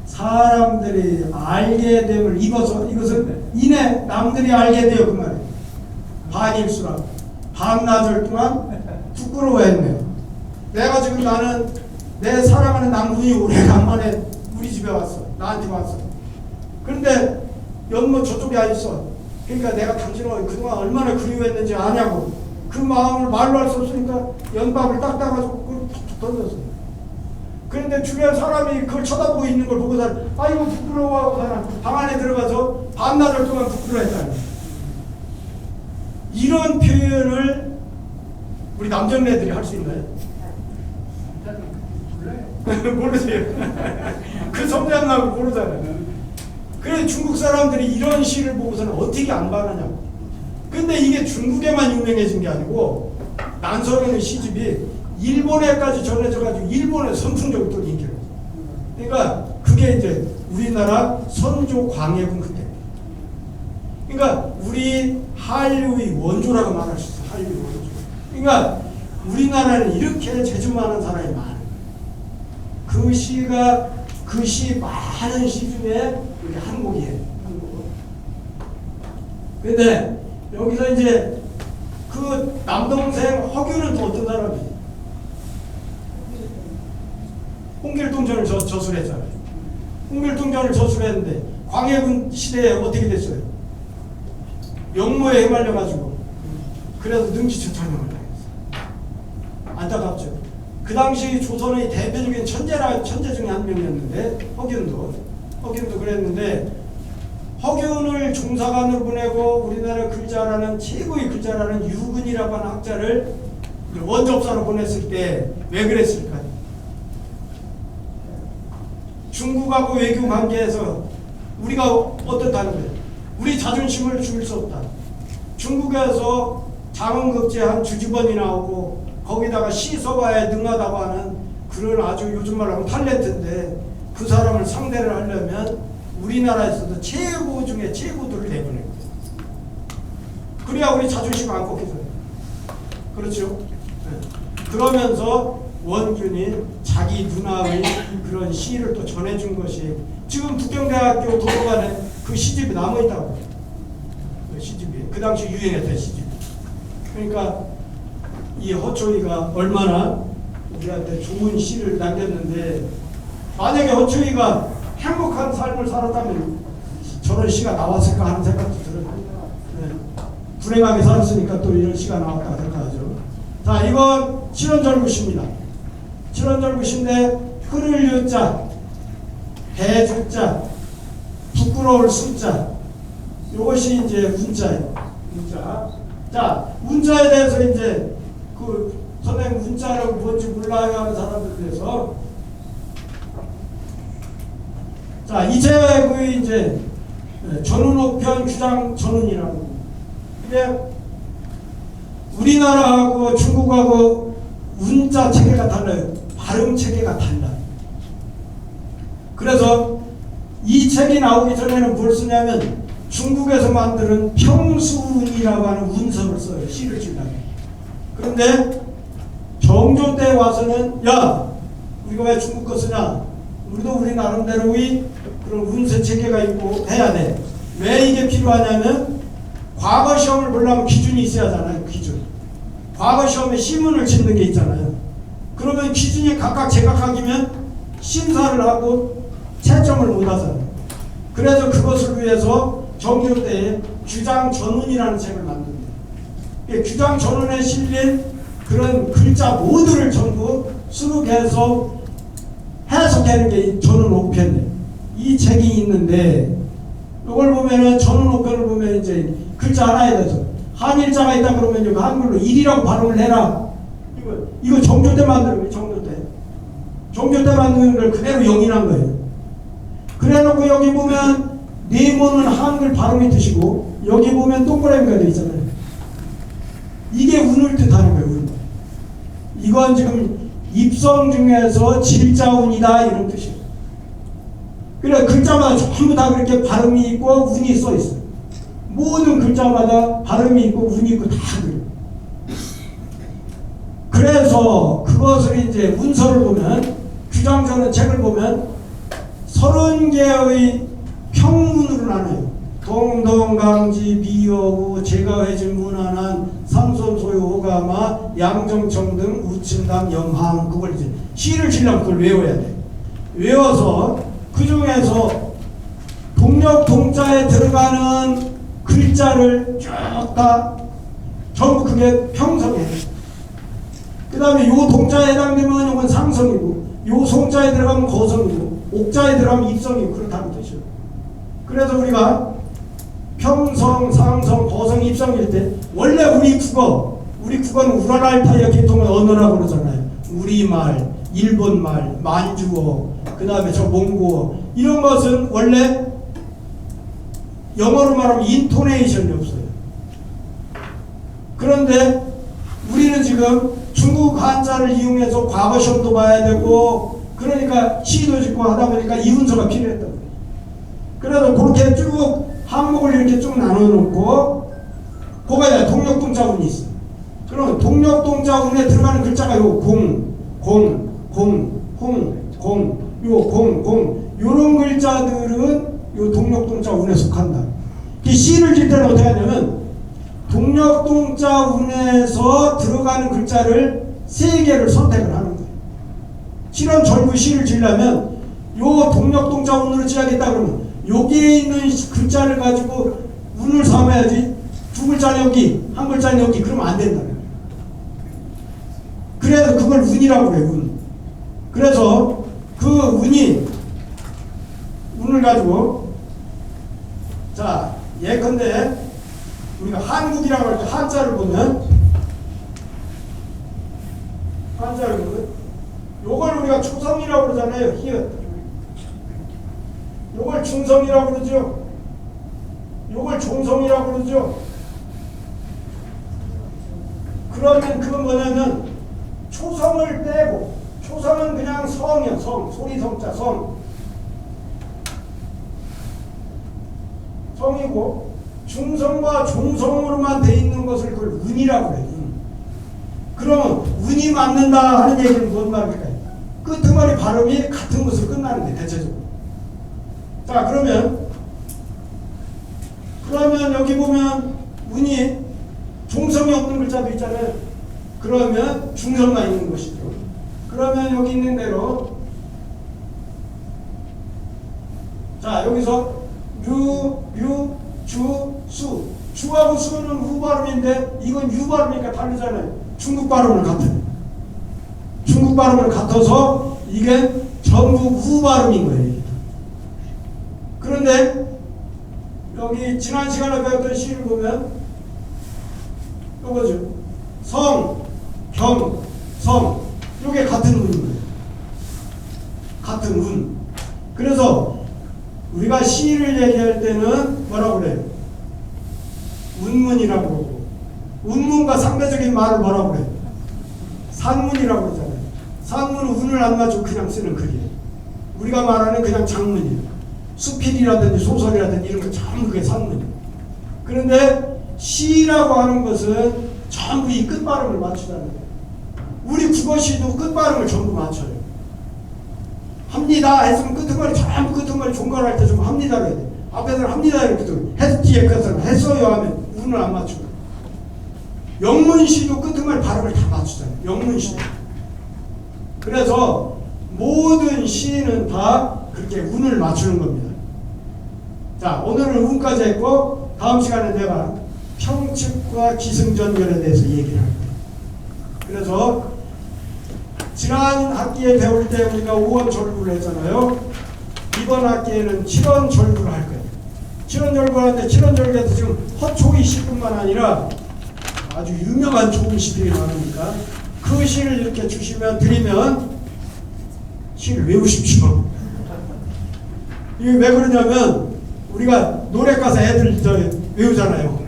사람들이 알게 됨을 입어서 이것은 인해 남들이 알게 돼요 그 말이에요. 반일수라 반나절 동안 부끄러워했네요. 내가 지금 나는 내 사랑하는 남군이 오래간만에 우리 집에 왔어. 나한테 왔어. 그런데 연못 저쪽에 와 있어. 그러니까 내가 당신을 그동안 얼마나 그리워했는지 아냐고. 그 마음을 말로 할 수 없으니까 연밥을 딱 따가지고 그걸 툭툭 던졌어요. 그런데 주변 사람이 그걸 쳐다보고 있는 걸 보고서 아이고 부끄러워하고 방 안에 들어가서 반나절 동안 부끄러워했다니. 이런 표현을 우리 남정네들이 할 수 있나요? 모르세요. 그 성장나고 모르잖아요. 그래 중국 사람들이 이런 시를 보고서는 어떻게 안 반하냐고. 근데 이게 중국에만 유명해진 게 아니고 난설이는 시집이 일본에까지 전해져가지고 일본에 선풍적으로 또 인기를 했어요. 그러니까 그게 이제 우리나라 선조 광해군 그때. 그러니까 우리 한류의 원조라고 말할 수 있어요. 한류의 원조. 그러니까 우리나라는 이렇게 재주 많은 사람이 많아요. 그 시 많은 시 중에 이게 한 곡이에요. 근데 여기서 이제 그 남동생 허균은 또 어떤 사람이에요? 홍길동전을 저술했잖아요. 홍길동전을 저술했는데 광해군 시대에 어떻게 됐어요? 영모에 휘말려가지고 그래서 능지처참을 당했어요. 안타깝죠. 그 당시 조선의 대표적인 천재 중에 한 명이었는데 허균도 그랬는데 허균을 중사관으로 보내고 우리나라 글자라는 최고의 글자라는 유근이라고 하는 학자를 원접사로 보냈을 때 왜 그랬을까요? 중국하고 외교 관계에서 우리가 어떻다는 거예요? 우리 자존심을 죽일 수 없다. 중국에서 장원급제한 주지번이 나오고 거기다가 시서가에 능하다고 하는 그런 아주 요즘 말로 하면 탤런트인데 그 사람을 상대를 하려면 우리나라에서도 최고 중에 최고들을 내보내고 그래야 우리 자존심 안 꺾여져요. 그렇죠? 네. 그러면서 원균이 자기 누나의 그런 시를 또 전해준 것이 지금 북경대학교 도서관에 그 시집이 남아있다고. 그 시집이 그 당시 유행했던 시집. 그러니까 이 허초이가 얼마나 우리한테 좋은 시를 남겼는데 만약에 허초이가 행복한 삶을 살았다면 저런 시가 나왔을까 하는 생각도 들어요. 네. 불행하게 살았으니까 또 이런 시가 나왔다고 생각하죠. 자, 이건 칠원절구시입니다. 칠원절구시인데 흐를 유자, 해주자, 부끄러울 수자, 이것이 이제 운자예요. 운자. 자, 운자에 대해서 이제 그 선생님 운자라고 뭔지 몰라요 하는 사람들에 대해서 자, 이 책의 이제 전운옥편 규장 전운이라고. 이게 우리나라하고 중국하고 운자 체계가 달라요. 발음 체계가 달라요. 그래서 이 책이 나오기 전에는 뭘 쓰냐면 중국에서 만드는 평수운이라고 하는 운서를 써요. 시를 쓰려면. 그런데 정조 때 와서는 야, 우리가 왜 중국 거 쓰냐? 우리도 우리 나름대로의 그런 운세 체계가 있고 해야 돼. 왜 이게 필요하냐면 과거 시험을 보려면 기준이 있어야 하잖아요. 기준. 과거 시험에 시문을 짓는 게 있잖아요. 그러면 기준이 각각 제각각이면 심사를 하고 채점을 못 하잖아요. 그래서 그것을 위해서 정교 때에 규장전운이라는 책을 만듭니다. 규장 전원에 실린 그런 글자 모두를 전부 수록해서 해석하는 게 전원 5편이에요. 이 책이 있는데 이걸 보면은 전원 5편을 보면 이제 글자 하나에 대해서 한일자가 있다 그러면 이거 한글로 1이라고 발음을 해라. 이거 정조 때 만드는 거예요. 정조 때. 정조 때 만드는 걸 그대로 용인한 거예요. 그래놓고 여기 보면 네모는 한글 발음이 뜻이고 여기 보면 동그라미가 되어 있잖아요. 이게 운을 뜻하는 거예요. 운. 이건 지금 입성 중에서 질자운이다 이런 뜻이에요. 그래 글자마다 전부 다 그렇게 발음이 있고 운이 써 있어요. 모든 글자마다 발음이 있고 운이 있고 다 그래요. 그래서 그것을 이제 문서를 보면 규장전의 책을 보면 30개의 평문으로 나눠요. 동동강지 비여우 제가회진 문안한 삼손소요 오가마 양정청 등 우침당 염함 그걸 이제 시를 지려면 그걸 외워야 돼. 외워서 그 중에서 동력 동자에 들어가는 글자를 쭉 다 전부 그게 평성이에요. 그 다음에 요 동자에 해당되면 이건 상성이고 요 송자에 들어가면 거성이고 옥자에 들어가면 입성이고 그렇다는 뜻이에요. 그래서 우리가 평성, 상성, 거성, 입성일 때 원래 우리 국어는 우라랄타이어 계통의 언어라고 그러잖아요. 우리말, 일본말, 만주어, 그 다음에 저 몽고어 이런 것은 원래 영어로 말하면 인토네이션이 없어요. 그런데 우리는 지금 중국 한자를 이용해서 과거 시험도 봐야 되고 그러니까 시도 짓고 하다 보니까 이문서가 필요했던 거예요. 그래서 그렇게 쭉 항목을 이렇게 쭉 나눠놓고 거기에 동력동자운이 있어요. 그러면 동력동자운에 들어가는 글자가 요 공, 요런 글자들은 요 동력동자운에 속한다. 이 시를 질 때는 어떻게 하냐면 동력동자운에서 들어가는 글자를 3개를 선택을 하는 거예요. 실은 전부 시를 지려면 요 동력동자운으로 지어야겠다 그러면 여기에 있는 글자를 가지고 운을 삼아야지. 두 글자는 여기, 한 글자는 여기 그러면 안 된다. 그래서 그걸 운이라고 그래요. 운. 그래서 그 운을 가지고 자 예컨대 우리가 한국이라고 할 때 한자를 보면 요걸 우리가 초성이라고 그러잖아요. 히읗. 요걸 중성이라고 그러죠. 요걸 종성이라고 그러죠. 그러면 그건 뭐냐면 초성을 빼고 초성은 그냥 성이요. 소리 성자 성이고 중성과 종성으로만 돼 있는 것을 그걸 운이라고 해요. 그러면 운이 맞는다 하는 얘기는 뭔 말일까요? 끄트머리 발음이 같은 것으로 끝나는데 대체적으로. 자 그러면 여기 보면 운이 종성이 없는 글자도 있잖아요. 그러면 중성만 있는 것이죠. 그러면 여기 있는 대로 자 여기서 주, 수 주하고 수는 우 발음인데 이건 유 발음이니까 다르잖아요. 중국 발음을 같아서 이게 전부 우 발음인 거예요. 그런데 여기 지난 시간에 배웠던 시를 보면 이거죠. 성, 경, 성 이게 같은 운인 거예요. 같은 운. 그래서 우리가 시를 얘기할 때는 뭐라고 그래요? 운문이라고 그러고 운문과 상대적인 말을 뭐라고 그래요? 산문이라고 그러잖아요. 산문은 운을 안 맞추고 그냥 쓰는 글이에요. 우리가 말하는 그냥 장문이에요. 수필이라든지 소설이라든지 이런 거 전부 그게 산문이에요. 그런데 시라고 하는 것은 전부 이 끝발음을 맞추잖아요. 우리 국어시도 끝발음을 전부 맞춰요. 합니다 했으면 전부 끄트머리 종관할 때 전부 합니다로 해야 돼. 앞에서는 합니다 이렇게 해서 뒤에 것을 했어요 하면 운을 안 맞추고 영문시도 끄트머리 발음을 다 맞추잖아요. 영문시. 그래서 모든 시는 다 그렇게 운을 맞추는 겁니다. 자, 오늘은 운까지 했고 다음 시간에 내가 평측과 기승전결에 대해서 얘기를 할 거예요. 그래서 지난 학기에 배울 때 우리가 5원 절구를 했잖아요. 이번 학기에는 7원 절구를 할 거예요. 7원 절구를 하는데 7원 절구에서 지금 허초이 시뿐만 아니라 아주 유명한 좋은 시들이 많으니까 그 시를 이렇게 주시면 드리면 시를 외우십시오. 이게 왜 그러냐면 우리가 노래 가사 애들 외우잖아요.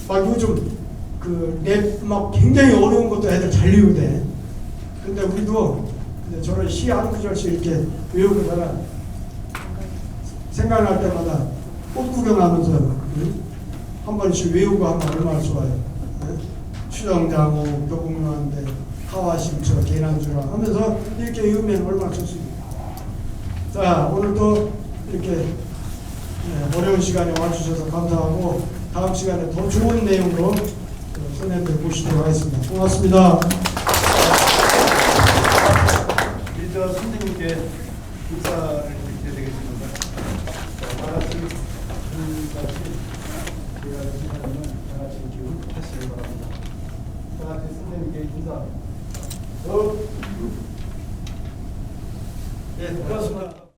막 요즘 그 랩 막 굉장히 어려운 것도 애들 잘 외우대. 근데 우리도 저런 시 한 구절씩 이렇게 외우다가 생각날 때마다 꽃 구경하면서 한 번씩 외우고 하면 얼마나 좋아요. 추정장호 교국로한데 하와심처 개난주라 하면서 이렇게 외우면 얼마나 좋습니까. 자, 오늘도 이렇게 어려운 시간에 와주셔서 감사하고 다음 시간에 더 좋은 내용으로 선생님들 모시도록 하겠습니다. 고맙습니다. 일단 선생님께 인사를 드려야 되겠습니다. 다 같이 제가 시간은 다 같이 기울하시기 바랍니다. 다 같이 선생님께 인사. 네, 고맙습니다.